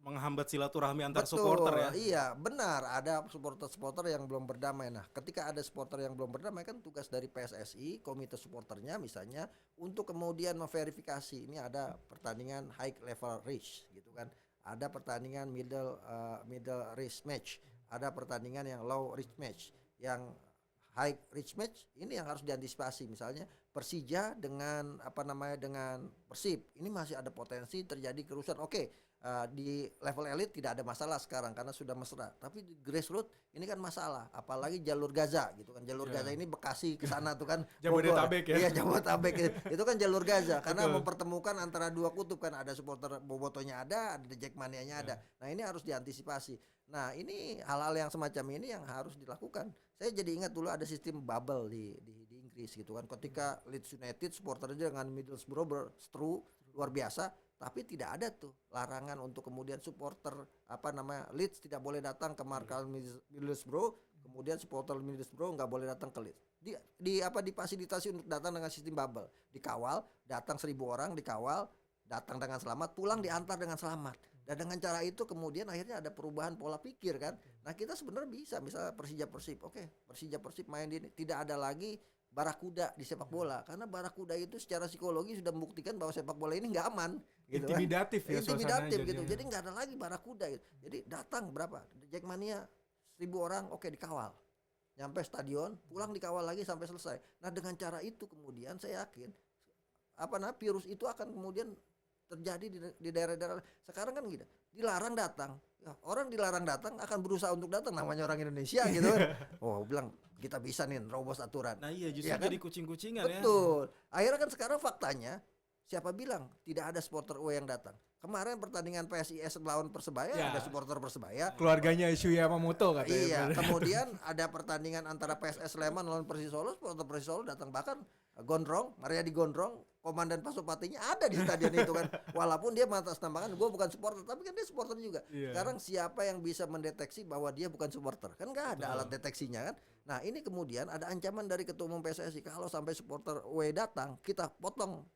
menghambat silaturahmi antar Betul, supporter ya. iya benar, ada supporter yang belum berdamai. Nah, ketika ada supporter yang belum berdamai, kan tugas dari PSSI, komite supporternya misalnya, untuk kemudian memverifikasi ini ada pertandingan high level risk gitu kan, ada pertandingan middle risk match, ada pertandingan yang low risk match. Yang high risk match ini yang harus diantisipasi, misalnya Persija dengan dengan Persib, ini masih ada potensi terjadi kerusuhan. Oke. Di level elit tidak ada masalah sekarang karena sudah mesra, tapi di grassroots ini kan masalah, apalagi jalur Gaza gitu kan. Jalur Gaza ini Bekasi ke sana tuh kan. Jabodetabek ya. Iya, Jabodetabek itu kan jalur Gaza karena mempertemukan antara dua kutub kan, ada supporter Bobotonya ada Jackmanianya ada. Nah, ini harus diantisipasi. Nah, ini hal-hal yang semacam ini yang harus dilakukan. Saya jadi ingat dulu ada sistem bubble di Inggris gitu kan, ketika Leeds United supporternya dengan Middlesbrough berseteru luar biasa, tapi tidak ada tuh larangan untuk kemudian supporter Leeds tidak boleh datang ke markas Middlesbrough, kemudian supporter Middlesbrough nggak boleh datang ke Leeds. Difasilitasi untuk datang dengan sistem bubble, dikawal, datang 1.000 orang dikawal, datang dengan selamat, pulang diantar dengan selamat. Dan dengan cara itu kemudian akhirnya ada perubahan pola pikir kan. Nah, kita sebenarnya bisa, misalnya Persija Persib, oke, Persija Persib main di ini, tidak ada lagi barakuda di sepak bola, karena barakuda itu secara psikologi sudah membuktikan bahwa sepak bola ini nggak aman gitu Intimidatif kan. ya Intimidatif suasananya gitu. jadinya. Jadi nggak ada lagi barakuda gitu. Jadi datang berapa? Jackmania 1.000 orang, oke, dikawal. Nyampe stadion, pulang dikawal lagi sampai selesai. Nah, dengan cara itu kemudian saya yakin virus itu akan kemudian terjadi di daerah-daerah. Sekarang kan gitu, dilarang datang. Ya, orang dilarang datang akan berusaha untuk datang, namanya orang Indonesia gitu kan. Oh, bilang kita bisa nih nerobos aturan. Nah iya, justru Iya kan? jadi kucing-kucingan ya. Betul. Akhirnya kan sekarang faktanya, siapa bilang tidak ada supporter away yang datang? Kemarin pertandingan PSIS lawan Persebaya Ya. ada supporter Persebaya. Keluarganya Isu Yamamoto katanya. Iya, kemudian ada pertandingan antara PSS Sleman lawan Persis Solo, supporter Persis Solo datang, bahkan Gondrong, Mariadi Gondrong, komandan Pasopatinya ada di stadion itu kan. Walaupun dia mengatasnamakan gue bukan supporter, tapi kan dia supporter juga. Iya. Sekarang siapa yang bisa mendeteksi bahwa dia bukan supporter? Kan nggak ada alat deteksinya kan. Nah, ini kemudian ada ancaman dari ketua umum PSSI, kalau sampai supporter W datang, kita potong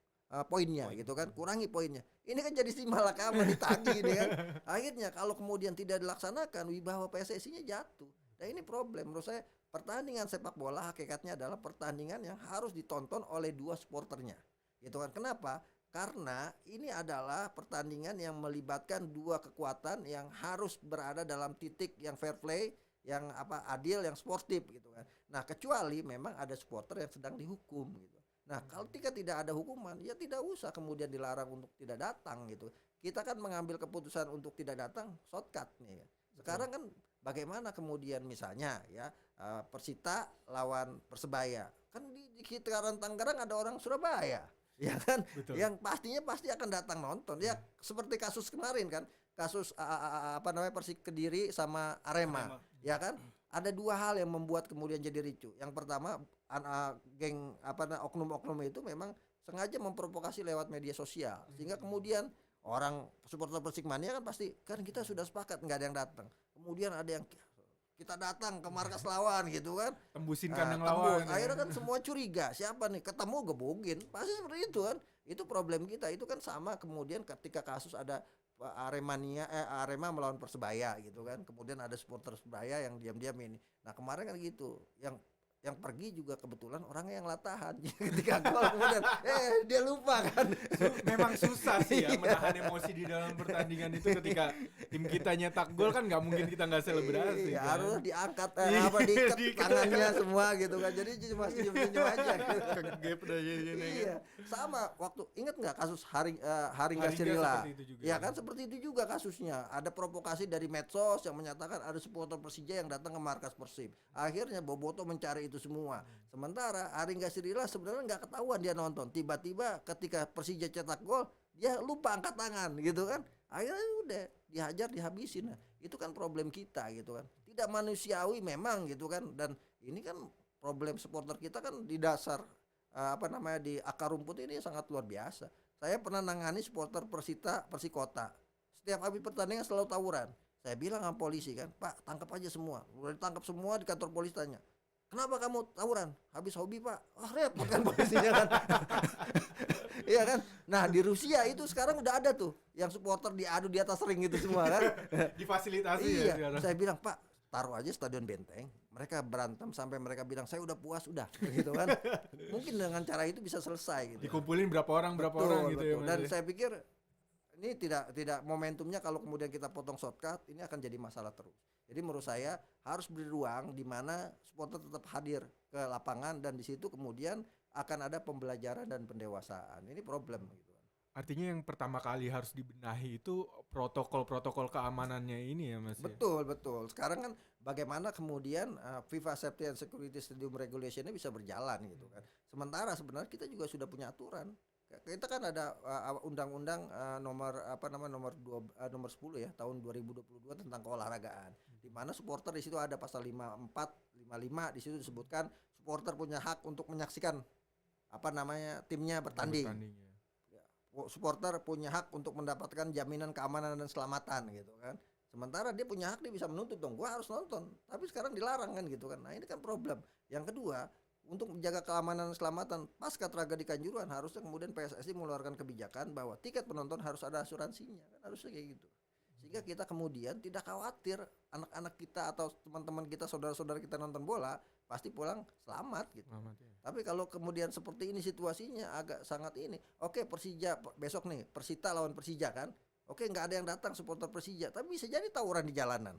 poinnya gitu kan, kurangi poinnya. Ini kan jadi si malakama ditagih ini kan. Akhirnya kalau kemudian tidak dilaksanakan, wibawa PSSI-nya jatuh. Nah, ini problem menurut saya. Pertandingan sepak bola hakikatnya adalah pertandingan yang harus ditonton oleh dua supporternya. Gitu kan. Kenapa? Karena ini adalah pertandingan yang melibatkan dua kekuatan yang harus berada dalam titik yang fair play, yang adil, yang sportif gitu kan. Nah, kecuali memang ada supporter yang sedang dihukum gitu. Nah, kalau tidak ada hukuman, ya tidak usah kemudian dilarang untuk tidak datang gitu. Kita kan mengambil keputusan untuk tidak datang, shortcut nih. Sekarang kan bagaimana kemudian misalnya ya Persita lawan Persebaya. Kan di sekitaran Tangerang ada orang Surabaya. Ya kan? Betul. Yang pasti akan datang nonton. Ya seperti kasus kemarin kan, kasus Persik Kediri sama Arema. Ya kan? Ada dua hal yang membuat kemudian jadi ricu. Yang pertama, geng oknum-oknum itu memang sengaja memprovokasi lewat media sosial, sehingga kemudian orang supporter Persikmania kan pasti kan kita sudah sepakat nggak ada yang datang. Kemudian ada yang kita datang ke markas lawan gitu kan, Tembusin kandang tembus. lawan. Akhirnya kan semua curiga siapa nih, ketemu gebugin, pasti seperti itu kan. Itu problem kita. Itu kan sama kemudian ketika kasus ada Arema melawan Persebaya gitu kan. Kemudian ada supporter Persebaya yang diam-diam ini. Nah, kemarin kan gitu. Yang pergi juga kebetulan orangnya yang latahan. Ketika gol kemudian dia lupa kan. Memang susah sih ya menahan emosi di dalam pertandingan itu. Ketika tim kita nyetak gol kan nggak mungkin kita nggak selebrasi Iya, kan. harus diangkat diikat tangannya semua gitu kan. Jadi cuma senyum-senyum aja gitu. Kegep dah jadinya kan. Iya, sama waktu ingat nggak kasus Haringga Haringga Sirila? seperti itu juga. Ya kan seperti itu juga kasusnya. Ada provokasi dari medsos yang menyatakan ada supporter Persija yang datang ke markas Persib. Akhirnya Boboto mencari itu semua. Sementara Haringga Sirila sebenarnya nggak ketahuan dia nonton. Tiba-tiba ketika Persija cetak gol, dia lupa angkat tangan gitu kan. Akhirnya udah dihajar, dihabisin. Nah, itu kan problem kita gitu kan. Tidak manusiawi memang gitu kan. Dan ini kan problem supporter kita kan di dasar di akar rumput ini sangat luar biasa. Saya pernah nangani supporter Persikota. Setiap habis pertandingan selalu tawuran. Saya bilang sama polisi kan, Pak tangkap aja semua. Udah ditangkap semua, di kantor polisi tanya, kenapa kamu tawuran? Habis hobi Pak. Repot kan polisinya kan. Iya kan. Nah di Rusia itu sekarang udah ada tuh yang supporter diadu di atas ring itu semua kan. Difasilitasi ya Iya. sekarang. Saya bilang Pak taruh aja Stadion Benteng. Mereka berantem sampai mereka bilang saya udah puas udah gitu kan. Mungkin dengan cara itu bisa selesai gitu. Dikumpulin berapa orang gitu ya. Betul. Mas Dan ya. saya pikir ini tidak momentumnya kalau kemudian kita potong shortcut ini akan jadi masalah terus. Jadi menurut saya harus beri ruang di mana supporter tetap hadir ke lapangan dan di situ kemudian akan ada pembelajaran dan pendewasaan. Ini problem gitu. Artinya yang pertama kali harus dibenahi itu protokol keamanannya ini ya Mas ya? Betul. Sekarang kan bagaimana kemudian FIFA Safety and Security Stadium Regulation-nya bisa berjalan gitu kan. Sementara sebenarnya kita juga sudah punya aturan. Kita kan ada undang-undang nomor 10 ya tahun 2022 tentang keolahragaan. Di mana supporter di situ ada pasal 54, 55 di situ disebutkan supporter punya hak untuk menyaksikan timnya bertanding. Supporter punya hak untuk mendapatkan jaminan keamanan dan keselamatan gitu kan. Sementara dia punya hak, dia bisa menuntut dong, gua harus nonton. Tapi sekarang dilarang kan gitu kan. Nah, ini kan problem. Yang kedua, untuk menjaga keamanan dan keselamatan pasca tragedi Kanjuruhan harusnya kemudian PSSI mengeluarkan kebijakan bahwa tiket penonton harus ada asuransinya, kan harusnya kayak gitu. Sehingga kita kemudian tidak khawatir anak-anak kita atau teman-teman kita, saudara-saudara kita nonton bola pasti pulang selamat gitu. Selamat, ya. Tapi kalau kemudian seperti ini situasinya agak sangat ini. Oke, Persija besok nih, Persita lawan Persija kan. Oke, nggak ada yang datang supporter Persija, tapi bisa jadi tawuran di jalanan.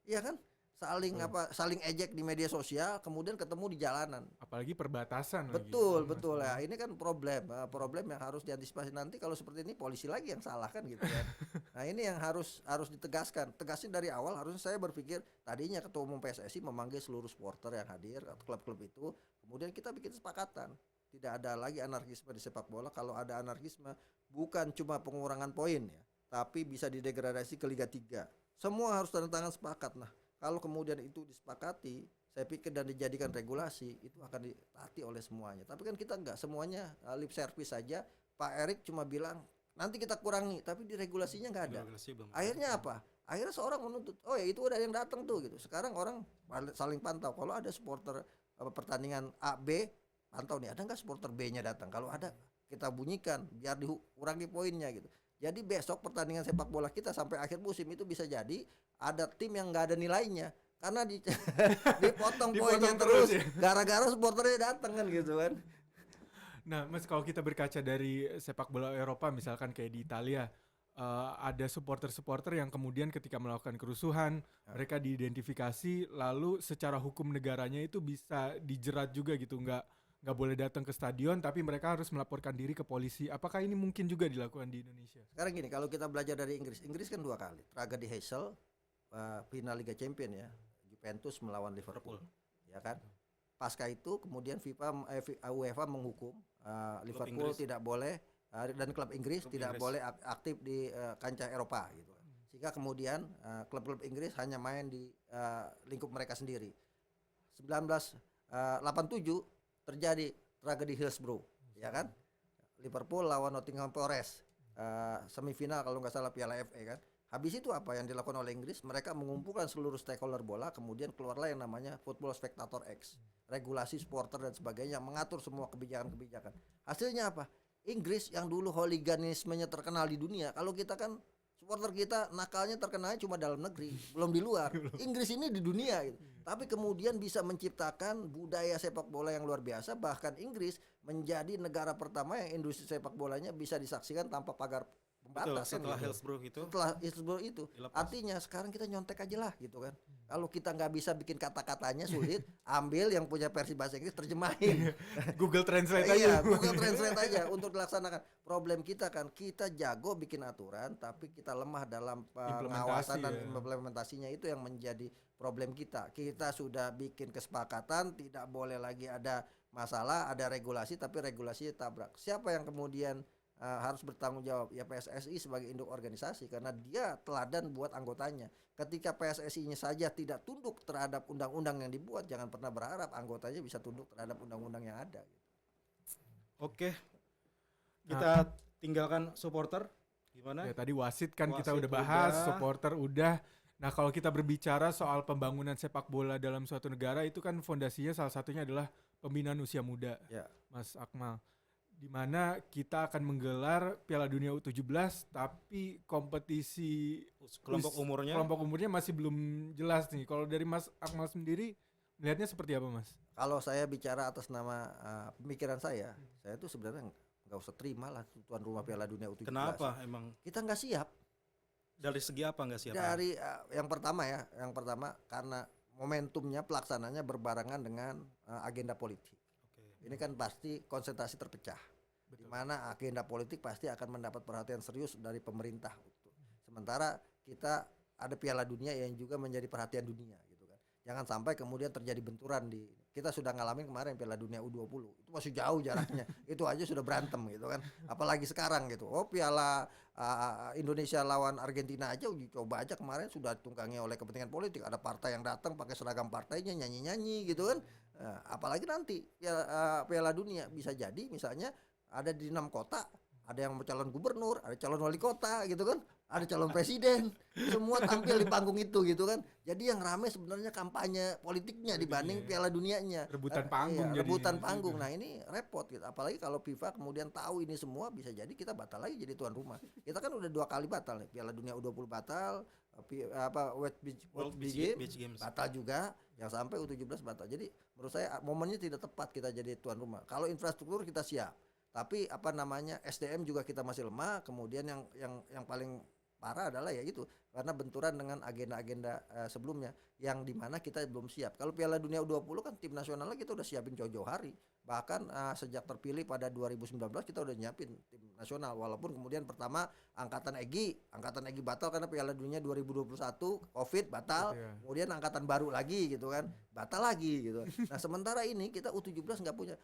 Iya kan? Saling ejek di media sosial, kemudian ketemu di jalanan. Apalagi perbatasan Betul lagi. ya. Ini kan problem yang harus diantisipasi. Nanti kalau seperti ini polisi lagi yang salah kan gitu kan. Nah, ini yang harus ditegaskan. Tegasin dari awal. Harusnya saya berpikir tadinya Ketua Umum PSSI memanggil seluruh supporter yang hadir atau klub-klub itu, kemudian kita bikin kesepakatan. Tidak ada lagi anarkisme di sepak bola. Kalau ada anarkisme bukan cuma pengurangan poin ya, tapi bisa didegradasi ke Liga 3. Semua harus tanda tangan sepakat. Nah, kalau kemudian itu disepakati, saya pikir dan dijadikan regulasi, itu akan ditaati oleh semuanya. Tapi kan kita enggak semuanya lip service saja. Pak Erik cuma bilang nanti kita kurangi, tapi di regulasinya enggak ada. Regulasi belum ada. Akhirnya apa? Akhirnya seorang menuntut, oh ya itu ada yang datang tuh gitu. Sekarang orang saling pantau. Kalau ada supporter pertandingan A B, pantau nih ada nggak supporter B-nya datang. Kalau ada kita bunyikan biar dikurangi poinnya gitu. Jadi besok pertandingan sepak bola kita sampai akhir musim itu bisa jadi ada tim yang nggak ada nilainya karena dipotong poinnya terus ya. gara-gara supporternya datang kan gitu kan. Nah, Mas, kalau kita berkaca dari sepak bola Eropa, misalkan kayak di Italia, ada supporter-supporter yang kemudian ketika melakukan kerusuhan, mereka diidentifikasi, lalu secara hukum negaranya itu bisa dijerat juga gitu, nggak boleh datang ke stadion, tapi mereka harus melaporkan diri ke polisi. Apakah ini mungkin juga dilakukan di Indonesia? Sekarang gini, kalau kita belajar dari Inggris kan 2 kali. Tragedi Heysel, final Liga Champion ya, Juventus melawan Liverpool, ya kan. Pasca itu kemudian UEFA menghukum Liverpool Inggris. tidak boleh dan klub Inggris tidak boleh aktif di kancah Eropa gitu. Sehingga kemudian klub-klub Inggris hanya main di lingkup mereka sendiri. 1987 terjadi tragedi Hillsborough, ya kan? Liverpool lawan Nottingham Forest, semifinal kalau nggak salah Piala FA kan. Habis itu apa yang dilakukan oleh Inggris? Mereka mengumpulkan seluruh stakeholder bola, kemudian keluarlah yang namanya Football Spectator Act, regulasi supporter dan sebagainya, yang mengatur semua kebijakan-kebijakan. Hasilnya apa? Inggris yang dulu hooliganismenya terkenal di dunia, kalau kita kan supporter kita nakalnya terkenalnya cuma dalam negeri, belum di luar. Inggris ini di dunia gitu. Tapi kemudian bisa menciptakan budaya sepak bola yang luar biasa, bahkan Inggris menjadi negara pertama yang industri sepak bolanya bisa disaksikan tanpa pagar Betul, pembatas kan setelah gitu. Hillsborough itu Setelah Hillsborough itu dilepas. artinya sekarang kita nyontek aja lah gitu kan. Kalau kita nggak bisa bikin kata-katanya sulit, ambil yang punya versi bahasa Inggris terjemahin. Google Translate Iya, aja. Google Translate aja untuk dilaksanakan. Problem kita kan kita jago bikin aturan tapi kita lemah dalam pengawasan dan implementasinya, itu yang menjadi problem kita. Kita sudah bikin kesepakatan tidak boleh lagi ada masalah, ada regulasi tapi regulasinya tabrak. Siapa yang kemudian harus bertanggung jawab? Ya PSSI sebagai induk organisasi karena dia teladan buat anggotanya. Ketika PSSI-nya saja tidak tunduk terhadap undang-undang yang dibuat, jangan pernah berharap anggotanya bisa tunduk terhadap undang-undang yang ada. Oke. Kita tinggalkan supporter. Gimana? Ya, tadi wasit kan kita Wasit udah bahas, udah. supporter udah. Nah, kalau kita berbicara soal pembangunan sepak bola dalam suatu negara, itu kan fondasinya salah satunya adalah pembinaan usia muda, Ya. Mas Akmal. Di mana kita akan menggelar Piala Dunia U17, tapi kompetisi Kelompok umurnya kelompok umurnya masih belum jelas nih. Kalau dari Mas Akmal sendiri, melihatnya seperti apa, Mas? Kalau saya bicara atas nama pemikiran saya tuh sebenarnya nggak usah terima lah tuan rumah Piala Dunia U17. kenapa emang Kita nggak siap. dari segi apa nggak siap? Dari yang pertama karena momentumnya pelaksananya berbarengan dengan agenda politik. Oke. Ini kan pasti konsentrasi terpecah. Di mana agenda politik pasti akan mendapat perhatian serius dari pemerintah. Sementara kita ada Piala Dunia yang juga menjadi perhatian dunia gitu kan. Jangan sampai kemudian terjadi benturan kita sudah ngalamin kemarin Piala Dunia U20. Itu masih jauh jaraknya. Itu aja sudah berantem gitu kan. Apalagi sekarang gitu. Oh, Piala Indonesia lawan Argentina aja uji coba aja kemarin sudah ditunggangi oleh kepentingan politik. Ada partai yang datang pakai seragam partainya nyanyi-nyanyi gitu kan. Apalagi nanti Piala Dunia bisa jadi misalnya ada di 6 kota, ada yang calon gubernur, ada calon wali kota gitu kan, ada calon presiden, semua tampil di panggung itu gitu kan. Jadi yang rame sebenarnya kampanye politiknya dibanding Piala Dunianya. Rebutan panggung Iya, rebutan jadinya. panggung. Nah, ini repot gitu. Apalagi kalau FIFA kemudian tahu ini semua, bisa jadi kita batal lagi jadi tuan rumah. Kita kan udah 2 kali batal nih. Piala Dunia U20 batal, World Beach Games. batal juga, yang sampai U17 batal. Jadi menurut saya momennya tidak tepat kita jadi tuan rumah. Kalau infrastruktur kita siap, tapi SDM juga kita masih lemah. Kemudian yang paling parah adalah ya itu karena benturan dengan agenda-agenda sebelumnya yang dimana kita belum siap. Kalau Piala Dunia U20 kan tim nasionalnya kita udah siapin jauh-jauh hari. Bahkan sejak terpilih pada 2019 kita udah nyiapin tim nasional. Walaupun kemudian pertama angkatan Egy batal karena Piala Dunia 2021 Covid batal. Iya. Kemudian angkatan baru lagi gitu kan, batal lagi gitu. Nah sementara ini kita U17 nggak punya.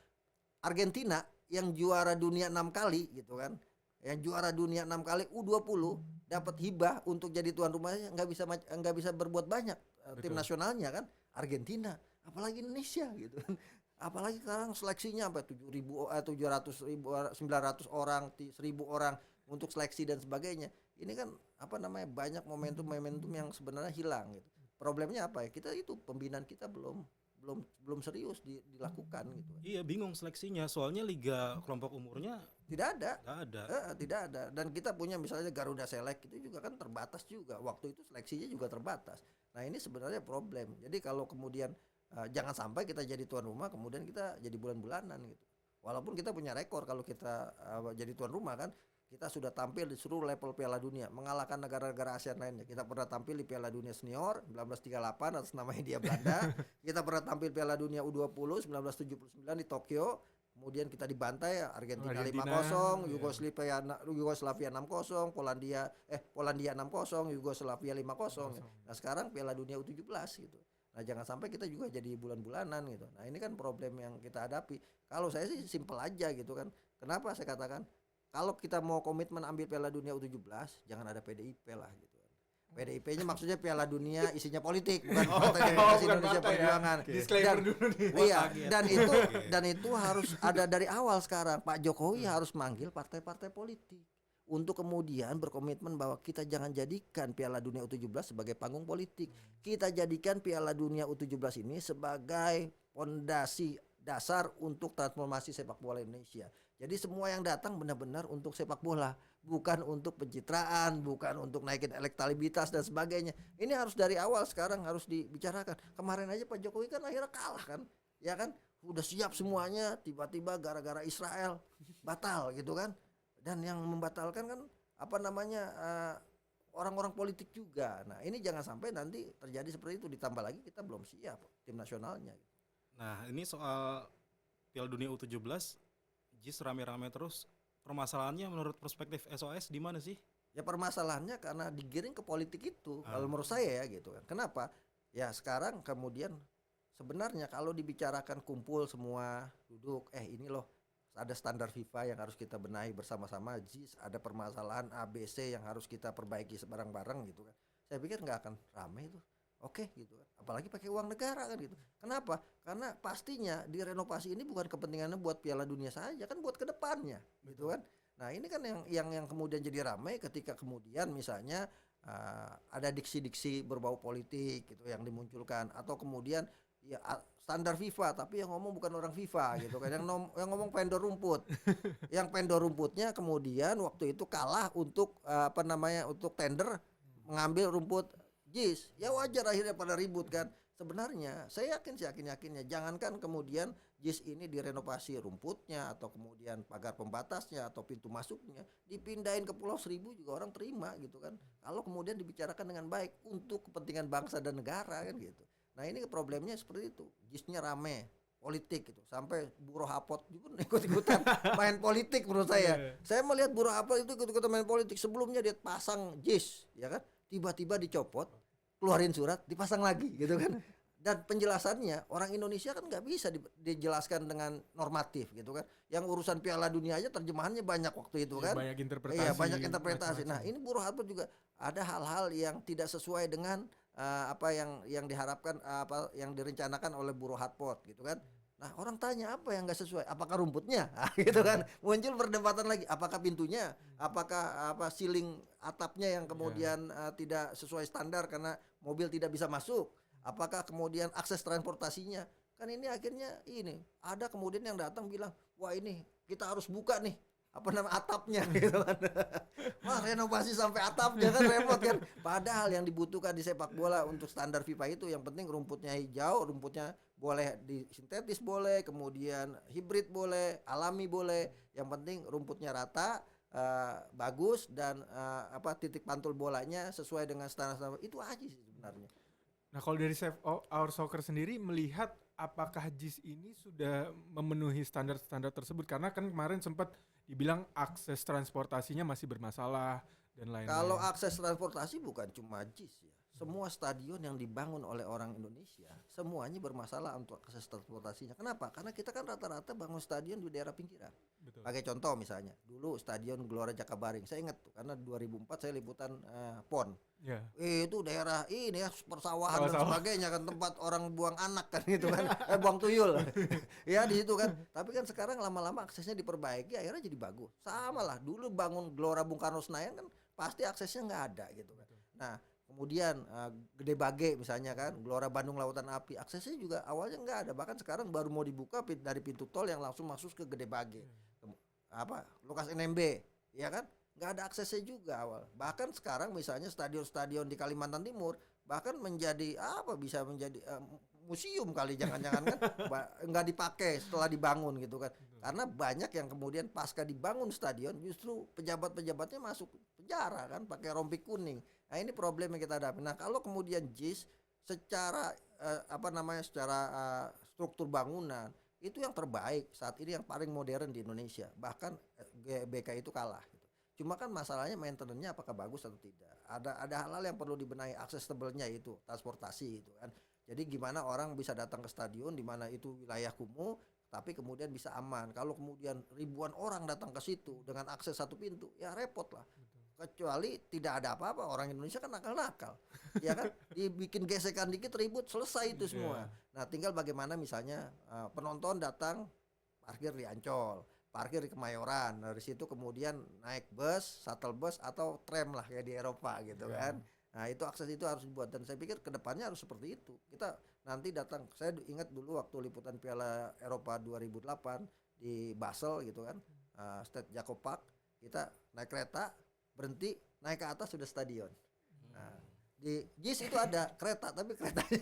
Argentina yang juara dunia 6 kali gitu kan, yang juara dunia 6 kali U20 dapat hibah untuk jadi tuan rumahnya, nggak bisa berbuat banyak tim Betul. nasionalnya kan, Argentina, apalagi Indonesia gitu kan. Apalagi sekarang seleksinya sampai 700.000, 900 orang, 1.000 orang untuk seleksi dan sebagainya. Ini kan banyak momentum-momentum yang sebenarnya hilang gitu. Problemnya apa ya? Kita itu pembinaan kita belum serius dilakukan gitu. Iya, bingung seleksinya. Soalnya liga kelompok umurnya Tidak ada. nggak ada. Tidak ada. Dan kita punya misalnya Garuda Select itu juga kan terbatas juga. Waktu itu seleksinya juga terbatas. Nah, ini sebenarnya problem. Jadi kalau kemudian jangan sampai kita jadi tuan rumah kemudian kita jadi bulan-bulanan gitu. Walaupun kita punya rekor kalau kita jadi tuan rumah kan, kita sudah tampil di seluruh level Piala Dunia, mengalahkan negara-negara ASEAN lainnya. Kita pernah tampil di Piala Dunia Senior 1938 atas nama Hindia Belanda. Kita pernah tampil Piala Dunia U20 1979 di Tokyo. Kemudian kita dibantai Argentina 5-0, Yugoslavia 6-0, Polandia 6-0, Yugoslavia 5-0. Nah, sekarang Piala Dunia U17 gitu. Nah, jangan sampai kita juga jadi bulan-bulanan gitu. Nah, ini kan problem yang kita hadapi. Kalau saya sih simpel aja gitu kan. Kenapa saya katakan kalau kita mau komitmen ambil Piala Dunia U17, jangan ada PDIP lah gitu. PDIP-nya maksudnya Piala Dunia isinya politik, bukan Partai Demokrasi Indonesia Perjuangan. Disclaimer dulu nih. Iya, dan itu harus ada dari awal sekarang. Pak Jokowi harus manggil partai-partai politik untuk kemudian berkomitmen bahwa kita jangan jadikan Piala Dunia U17 sebagai panggung politik. Kita jadikan Piala Dunia U17 ini sebagai fondasi dasar untuk transformasi sepak bola Indonesia. Jadi semua yang datang benar-benar untuk sepak bola, bukan untuk pencitraan, bukan untuk naikin elektabilitas dan sebagainya. Ini harus dari awal sekarang harus dibicarakan. Kemarin aja Pak Jokowi kan akhirnya kalah kan, ya kan? Udah siap semuanya, tiba-tiba gara-gara Israel batal gitu kan. Dan yang membatalkan kan orang-orang politik juga. Nah, ini jangan sampai nanti terjadi seperti itu, ditambah lagi kita belum siap tim nasionalnya. Nah, ini soal Piala Dunia U17 JIS rame-rame terus. Permasalahannya menurut perspektif SOS di mana sih? Ya permasalahannya karena digiring ke politik itu. Kalau menurut saya ya gitu kan. Kenapa? Ya sekarang kemudian sebenarnya kalau dibicarakan kumpul semua duduk, ini loh ada standar FIFA yang harus kita benahi bersama-sama, JIS ada permasalahan ABC yang harus kita perbaiki bareng-bareng gitu kan. Saya pikir nggak akan rame itu. Oke gitu kan. Apalagi pakai uang negara kan gitu. Kenapa? Karena pastinya di renovasi ini bukan kepentingannya buat Piala Dunia saja, kan buat kedepannya gitu kan. Nah, ini kan yang kemudian jadi ramai ketika kemudian misalnya ada diksi-diksi berbau politik gitu yang dimunculkan, atau kemudian ya standar FIFA tapi yang ngomong bukan orang FIFA gitu kan. Yang ngomong vendor rumput. Yang vendor rumputnya kemudian waktu itu kalah untuk untuk tender mengambil rumput JIS, ya wajar akhirnya pada ribut kan. Sebenarnya saya yakinnya jangankan kemudian JIS ini direnovasi rumputnya atau kemudian pagar pembatasnya atau pintu masuknya dipindahin ke Pulau Seribu juga orang terima gitu kan. Kalau kemudian dibicarakan dengan baik untuk kepentingan bangsa dan negara kan gitu. Nah, ini problemnya seperti itu. JIS-nya rame politik gitu. Sampai Buroh Hapot juga ikut-ikutan main politik menurut saya. Saya melihat Buroh Hapot itu ikut-ikutan main politik. Sebelumnya dia pasang JIS, ya kan? Tiba-tiba dicopot, keluarin surat, dipasang lagi gitu kan. Dan penjelasannya orang Indonesia kan nggak bisa dijelaskan dengan normatif gitu kan. Yang urusan Piala Dunia aja terjemahannya banyak waktu itu kan. Banyak interpretasi. Iya, banyak interpretasi. Macam-macam. Nah, ini Buroh Hapot juga ada hal-hal yang tidak sesuai dengan apa yang diharapkan, yang direncanakan oleh Buroh Hapot gitu kan. Nah, orang tanya apa yang nggak sesuai? Apakah rumputnya? Gitu kan. Muncul perdebatan lagi. Apakah pintunya? Apakah ceiling atapnya yang kemudian tidak sesuai standar karena mobil tidak bisa masuk? Apakah kemudian akses transportasinya? Kan ini akhirnya ada kemudian yang datang bilang, wah ini kita harus buka nih atapnya gitu kan. Wah, renovasi sampai atapnya kan repot kan. Padahal yang dibutuhkan di sepak bola untuk standar FIFA itu yang penting rumputnya hijau, rumputnya boleh di sintetis boleh, kemudian hibrid boleh, alami boleh. Yang penting rumputnya rata, bagus dan titik pantul bolanya sesuai dengan standar itu aja sih sebenarnya. Nah, kalau dari Save Our Soccer sendiri melihat apakah JIS ini sudah memenuhi standar-standar tersebut? Karena kan kemarin sempat dibilang akses transportasinya masih bermasalah dan lain-lain. Kalau akses transportasi bukan cuma JIS ya. semua stadion yang dibangun oleh orang Indonesia semuanya bermasalah untuk akses transportasinya. Kenapa? Karena kita kan rata-rata bangun stadion di daerah pinggiran. Betul. Pakai contoh misalnya, dulu Stadion Gelora Jakabaring, saya ingat tuh karena 2004 saya liputan PON. Ya. Itu daerah ini ya persawahan dan Sawah-sawah. sebagainya kan, tempat orang buang anak kan gitu kan, buang tuyul. Ya di situ kan. Tapi kan sekarang lama-lama aksesnya diperbaiki, akhirnya jadi bagus. Sama lah, dulu bangun Gelora Bung Karno Senayan kan pasti aksesnya nggak ada gitu kan. Nah, kemudian Gede Bage misalnya kan, Gelora Bandung Lautan Api, aksesnya juga awalnya nggak ada. Bahkan sekarang baru mau dibuka dari pintu tol yang langsung masuk ke Gede Bage. Lukas NMB, ya kan? Nggak ada aksesnya juga awal. Bahkan sekarang misalnya stadion-stadion di Kalimantan Timur bahkan menjadi bisa menjadi museum kali, jangan-jangan kan nggak dipakai setelah dibangun gitu kan. Karena banyak yang kemudian pasca dibangun stadion justru pejabat-pejabatnya masuk penjara kan pakai rompi kuning. Nah, ini problem yang kita hadapi. Nah, kalau kemudian JIS secara secara struktur bangunan itu yang terbaik saat ini, yang paling modern di Indonesia. Bahkan GBK itu kalah gitu. Cuma kan masalahnya maintenance-nya apakah bagus atau tidak. Ada hal-hal yang perlu dibenahi, aksesibelnya itu, transportasi itu kan. Jadi gimana orang bisa datang ke stadion di mana itu wilayah kumuh tapi kemudian bisa aman. Kalau kemudian ribuan orang datang ke situ dengan akses satu pintu, ya repot lah. Kecuali tidak ada apa-apa, orang Indonesia kan nakal-nakal. Ya kan, dibikin gesekan dikit ribut, selesai itu semua. Nah, tinggal bagaimana misalnya penonton datang parkir di Ancol, parkir di Kemayoran. Dari situ kemudian naik bus, shuttle bus atau tram lah kayak di Eropa gitu kan. Nah, itu akses itu harus dibuat dan saya pikir kedepannya harus seperti itu. Kita nanti datang, saya ingat dulu waktu liputan Piala Eropa 2008 di Basel gitu kan, Stade Jakob Park, kita naik kereta, berhenti, naik ke atas sudah stadion. Nah, di JIS itu ada kereta tapi keretanya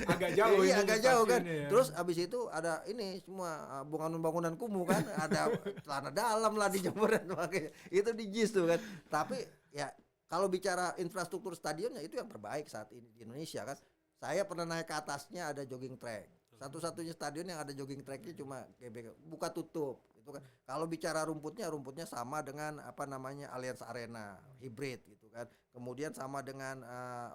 Agak jauh. iya, agak jauh kan. Ya. Terus abis itu ada ini semua bangunan-bangunan kumuh kan, ada celana dalam lah dijemur dan makanya itu di JIS tuh kan. Tapi ya kalau bicara infrastruktur stadionnya itu yang terbaik saat ini di Indonesia kan. Saya pernah naik ke atasnya ada jogging track. Satu-satunya stadion yang ada jogging tracknya cuma GBK, buka tutup gitu kan. Kalau bicara rumputnya sama dengan Allianz Arena hybrid gitu kan. Kemudian sama dengan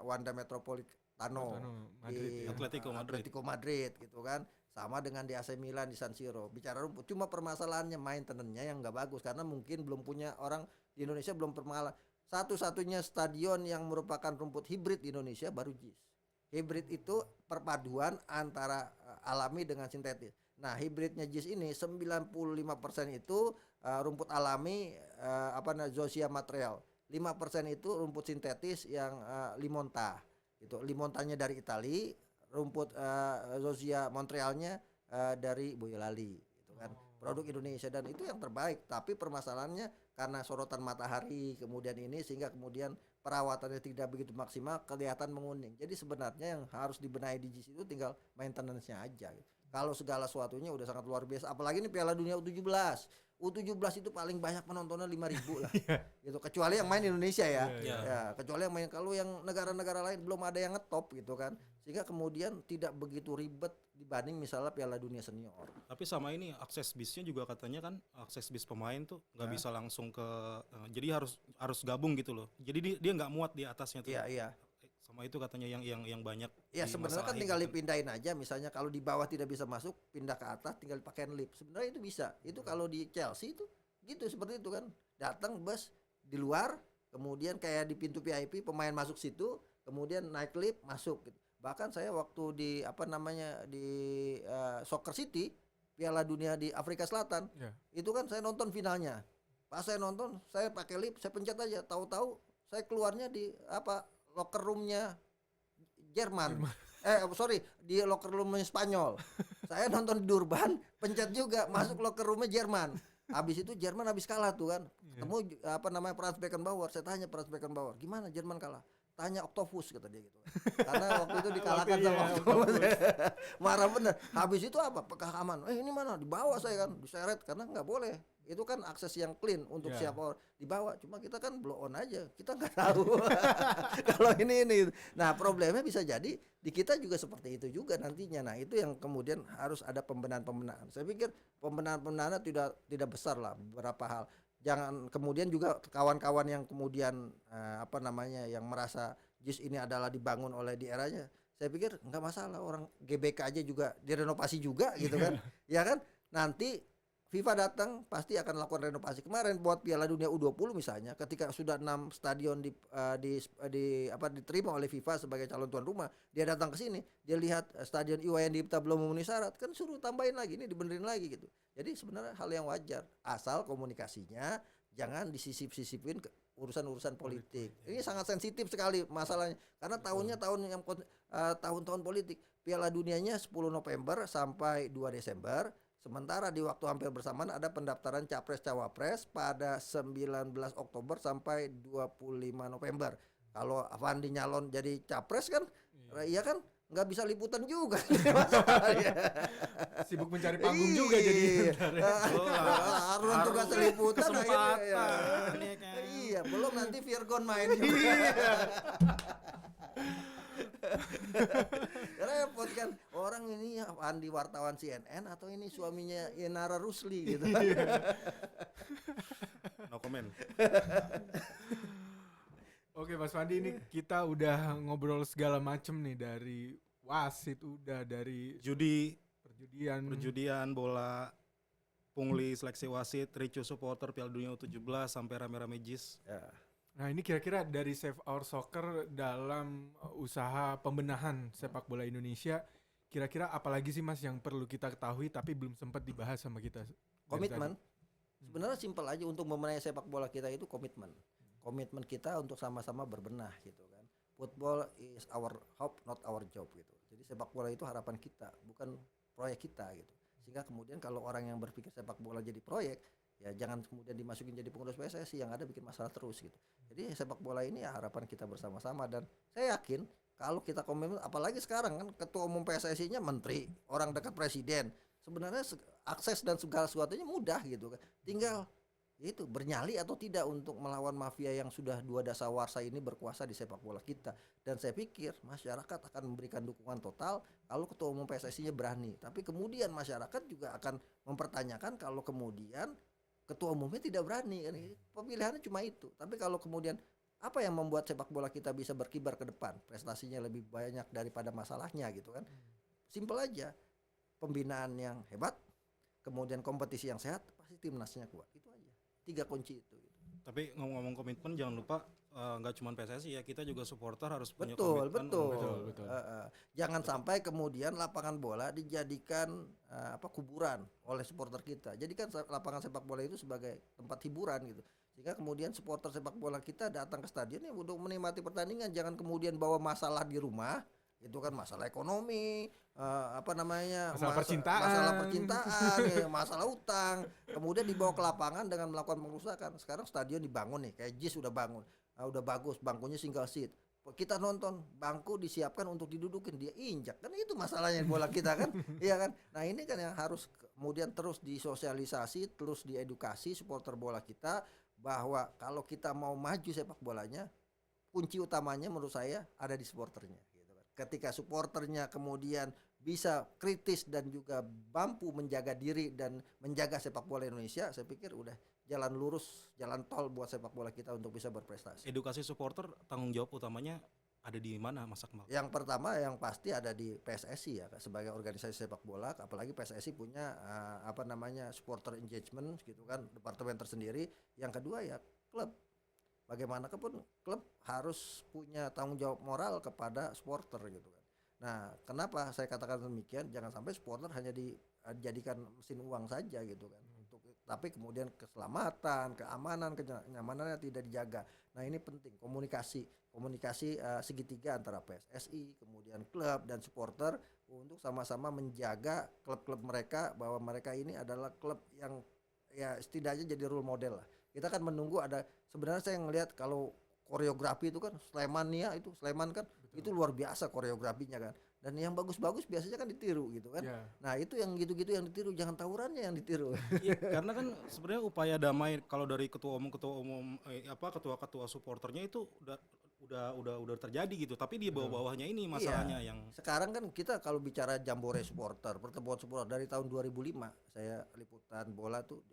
Wanda Metropolitano Madrid, di Atletico Madrid gitu kan. Sama dengan di AC Milan di San Siro. Bicara rumput, cuma permasalahannya maintenance-nya yang nggak bagus karena mungkin belum punya orang di Indonesia belum pernah. Satu-satunya stadion yang merupakan rumput hybrid di Indonesia baru JIS. Hybrid itu perpaduan antara alami dengan sintetis. Nah, hybridnya JIS ini 95% itu rumput alami zosia material. 5% itu rumput sintetis yang limonta. Gitu. Limontanya dari Itali, rumput zosia Montrealnya dari Boyolali gitu kan. Produk Indonesia dan itu yang terbaik, tapi permasalahannya karena sorotan matahari kemudian ini sehingga kemudian perawatannya tidak begitu maksimal, kelihatan menguning. Jadi sebenarnya yang harus dibenahi di JIS itu tinggal maintenance-nya aja gitu. Kalau segala sesuatunya udah sangat luar biasa, apalagi ini Piala Dunia U17. U17 itu paling banyak penontonnya 5.000 lah. Gitu. Kecuali yang main Indonesia ya. Ya, kecuali yang main, kalau yang negara-negara lain belum ada yang ngetop gitu kan. Sehingga kemudian tidak begitu ribet dibanding misalnya Piala Dunia Senior. Tapi sama ini akses bisnya juga katanya kan, akses bis pemain tuh nggak bisa langsung ke jadi harus gabung gitu loh. Jadi dia nggak muat di atasnya tuh. Iya. Sama itu katanya yang banyak. Ya sebenarnya kan tinggal dipindahin aja, misalnya kalau di bawah tidak bisa masuk, pindah ke atas tinggal pakai lift. Sebenarnya itu bisa. Itu kalau di Chelsea itu gitu seperti itu kan. Datang bus di luar, kemudian kayak di pintu VIP pemain masuk situ, kemudian naik lift masuk gitu. Bahkan saya waktu di di Soccer City Piala Dunia di Afrika Selatan, itu kan saya nonton finalnya. Pas saya nonton, saya pakai lift, saya pencet aja, tahu-tahu saya keluarnya di locker roomnya Jerman. Di locker roomnya Spanyol. Saya nonton di Durban, pencet juga masuk locker roomnya Jerman. Habis itu Jerman habis kalah tuh kan. Ketemu Franz Beckenbauer. Saya tanya Franz Beckenbauer, gimana Jerman kalah? Tanya Octopus kata dia gitu. Karena waktu itu dikalahkan sama Octopus. Marah bener. Habis itu apa? Pekahaman. Ini mana? Dibawa saya kan, diseret karena nggak boleh. Itu kan akses yang clean untuk siapa orang dibawa. Cuma kita kan blow on aja. Kita nggak tahu. Kalau ini. Nah, problemnya bisa jadi di kita juga seperti itu juga nantinya. Nah, itu yang kemudian harus ada pembenahan. Saya pikir pembenahan tidak besar lah beberapa hal. Jangan kemudian juga kawan-kawan yang kemudian yang merasa JIS ini adalah dibangun oleh di eranya, saya pikir nggak masalah, orang GBK aja juga direnovasi juga gitu kan. Ya kan? Nanti FIFA datang pasti akan lakukan renovasi. Kemarin buat Piala Dunia U20 misalnya, ketika sudah 6 stadion diterima oleh FIFA sebagai calon tuan rumah, dia datang ke sini, dia lihat stadion Iwayan Dipta belum memenuhi syarat, kan suruh tambahin lagi, ini dibenerin lagi gitu. Jadi sebenarnya hal yang wajar, asal komunikasinya jangan disisip-sisipin ke urusan-urusan politik. Ini sangat sensitif sekali masalahnya, karena tahun-tahun politik. Piala Dunianya 10 November sampai 2 Desember. Sementara di waktu hampir bersamaan ada pendaftaran Capres-Cawapres pada 19 Oktober sampai 25 November. Kalau Avandi nyalon jadi Capres kan, iya kan, nggak bisa liputan juga. Sibuk mencari panggung juga jadi. Harus tugas liputan akhirnya. Kesempatan. Iya, belum nanti Virgon main juga. Repot kan, orang ini Andi wartawan CNN atau ini suaminya Inara Rusli gitu. No comment. Oke Mas Fandi, ini kita udah ngobrol segala macem nih, dari wasit udah, dari Judi, perjudian, bola, pungli, seleksi wasit, ricu supporter Piala Dunia U17 sampai rame-rame JIS. Ya. Nah ini kira-kira dari Save Our Soccer dalam usaha pembenahan sepak bola Indonesia, kira-kira apalagi sih Mas yang perlu kita ketahui tapi belum sempat dibahas sama kita? Komitmen. Sebenarnya simpel aja, untuk membenahi sepak bola kita itu komitmen. Komitmen kita untuk sama-sama berbenah gitu kan. Football is our hope, not our job gitu. Jadi sepak bola itu harapan kita, bukan proyek kita gitu. Sehingga kemudian kalau orang yang berpikir sepak bola jadi proyek, ya jangan kemudian dimasukin jadi pengurus PSSI, yang ada bikin masalah terus gitu. Jadi sepak bola ini ya harapan kita bersama-sama, dan saya yakin kalau kita komitmen, apalagi sekarang kan ketua umum PSSI-nya menteri, orang dekat presiden. Sebenarnya akses dan segala sesuatunya mudah gitu kan. Tinggal itu bernyali atau tidak untuk melawan mafia yang sudah 2 dasawarsa ini berkuasa di sepak bola kita. Dan saya pikir masyarakat akan memberikan dukungan total kalau ketua umum PSSI-nya berani. Tapi kemudian masyarakat juga akan mempertanyakan kalau kemudian ketua umumnya tidak berani kan. Pemilihannya cuma itu. Tapi kalau kemudian apa yang membuat sepak bola kita bisa berkibar ke depan, prestasinya lebih banyak daripada masalahnya gitu kan. Simpel aja. Pembinaan yang hebat, kemudian kompetisi yang sehat, pasti timnasnya kuat. Itu aja. 3 kunci itu. Tapi ngomong-ngomong komitmen, jangan lupa nggak cuma PSSI ya, kita juga supporter harus punya Betul, komitmen. Betul. Jangan sampai kemudian lapangan bola dijadikan kuburan oleh supporter kita. Jadikan lapangan sepak bola itu sebagai tempat hiburan gitu. Sehingga kemudian supporter sepak bola kita datang ke stadion ya untuk menikmati pertandingan, jangan kemudian bawa masalah di rumah. Itu kan masalah ekonomi, masalah percintaan, ya, masalah utang, kemudian dibawa ke lapangan dengan melakukan pengerusakan. Sekarang stadion dibangun nih, kayak JIS udah bangun, udah bagus, bangkunya single seat. Kita nonton, bangku disiapkan untuk didudukin, dia injak, kan itu masalahnya bola kita kan, iya kan. Nah ini kan yang harus kemudian terus disosialisasi, terus diedukasi supporter bola kita, bahwa kalau kita mau maju sepak bolanya, kunci utamanya menurut saya ada di supporternya. Ketika supporternya kemudian bisa kritis dan juga mampu menjaga diri dan menjaga sepak bola Indonesia, saya pikir udah jalan lurus, jalan tol buat sepak bola kita untuk bisa berprestasi. Edukasi supporter, tanggung jawab utamanya ada di mana, Mas Akmal? Yang pertama yang pasti ada di PSSI ya, sebagai organisasi sepak bola, apalagi PSSI punya supporter engagement gitu kan, departemen tersendiri. Yang kedua ya klub. Bagaimanapun klub harus punya tanggung jawab moral kepada supporter gitu kan. Nah, kenapa saya katakan demikian? Jangan sampai supporter hanya dijadikan mesin uang saja gitu kan. Tapi kemudian keselamatan, keamanan, kenyamanannya tidak dijaga. Nah, ini penting, komunikasi segitiga antara PSSI, kemudian klub dan supporter untuk sama-sama menjaga klub-klub mereka, bahwa mereka ini adalah klub yang ya setidaknya jadi role model lah. Kita kan menunggu ada, sebenarnya saya ngelihat kalau koreografi itu kan Sleman kan itu luar biasa koreografinya kan, dan yang bagus-bagus biasanya kan ditiru gitu kan. Nah itu yang gitu-gitu yang ditiru, jangan tawurannya yang ditiru. Iya, karena kan sebenarnya upaya damai kalau dari ketua umum ketua supporternya itu udah udah terjadi gitu. Tapi di bawah-bawahnya ini masalahnya yang Sekarang kan kita kalau bicara Jambore supporter, pertemuan supporter dari tahun 2005 saya liputan bola tuh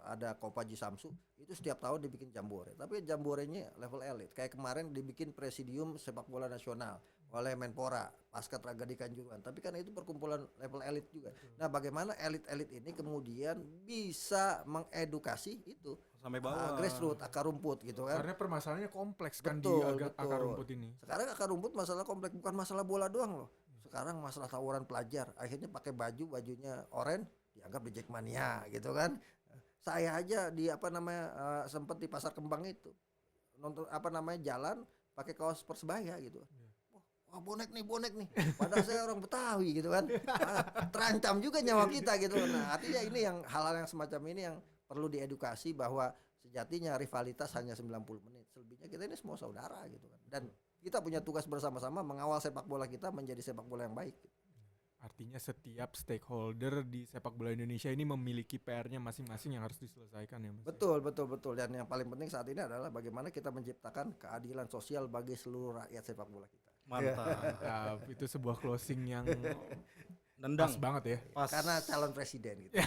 ada Kopaji Samsu itu setiap tahun dibikin Jambore. Tapi Jamborenya level elit. Kayak kemarin dibikin Presidium Sepak Bola Nasional oleh Menpora pasca tragedi Kanjuruhan. Tapi kan itu perkumpulan level elit juga. Nah, bagaimana elit-elit ini kemudian bisa mengedukasi itu sampai bawah. grassroots, akar rumput gitu kan. Karena permasalahannya kompleks kan di Betul, akar betul. rumput ini. Sekarang akar rumput masalah kompleks, bukan masalah bola doang loh. Sekarang masalah tawuran pelajar. Akhirnya pakai bajunya oranye dianggap di Jackmania gitu kan. Saya aja di sempat di Pasar Kembang itu nonton jalan pakai kaos Persebaya gitu. Wah, bonek nih. Padahal saya orang Betawi gitu kan. Terancam juga nyawa kita gitu. Nah, artinya ini yang hal-hal yang semacam ini yang perlu diedukasi bahwa sejatinya rivalitas hanya 90 menit. Selebihnya kita ini semua saudara gitu kan. Dan kita punya tugas bersama-sama mengawal sepak bola kita menjadi sepak bola yang baik. Artinya setiap stakeholder di sepak bola Indonesia ini memiliki PR-nya masing-masing yang harus diselesaikan ya Mas. Betul. Dan yang paling penting saat ini adalah bagaimana kita menciptakan keadilan sosial bagi seluruh rakyat sepak bola kita. Mantap. Itu sebuah closing yang Nendang pas banget ya. Pas. Karena calon presiden gitu.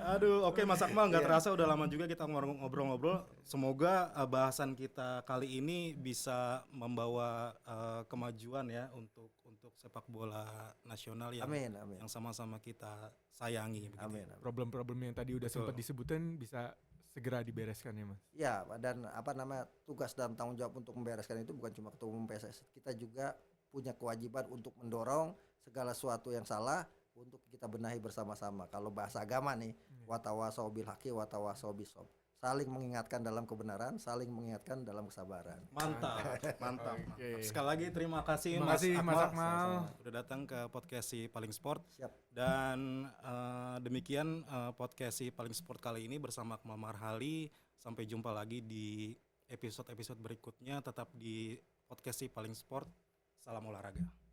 Aduh, oke Mas Akmal, nggak terasa udah lama juga kita ngobrol-ngobrol. Semoga bahasan kita kali ini bisa membawa kemajuan ya untuk sepak bola nasional yang Amin. yang sama-sama kita sayangi. Begitu. Amin. Problem-problem yang tadi udah Betul. sempat disebutin bisa segera dibereskan ya Mas. Ya, dan tugas dan tanggung jawab untuk membereskan itu bukan cuma ketua umum PSSI. Kita juga punya kewajiban untuk mendorong segala sesuatu yang salah untuk kita benahi bersama-sama. Kalau bahasa agama nih, watawasau bil haqi watawasau bisob. Saling mengingatkan dalam kebenaran, saling mengingatkan dalam kesabaran. Mantap. Oke. Sekali lagi terima kasih Terima kasih, Mas Akmal. Sama-sama. Udah datang ke podcast si Paling Sport. Siap. Dan demikian podcast si Paling Sport kali ini bersama Akmal Marhali. Sampai jumpa lagi di episode-episode berikutnya. Tetap di podcast si Paling Sport. Salam olahraga.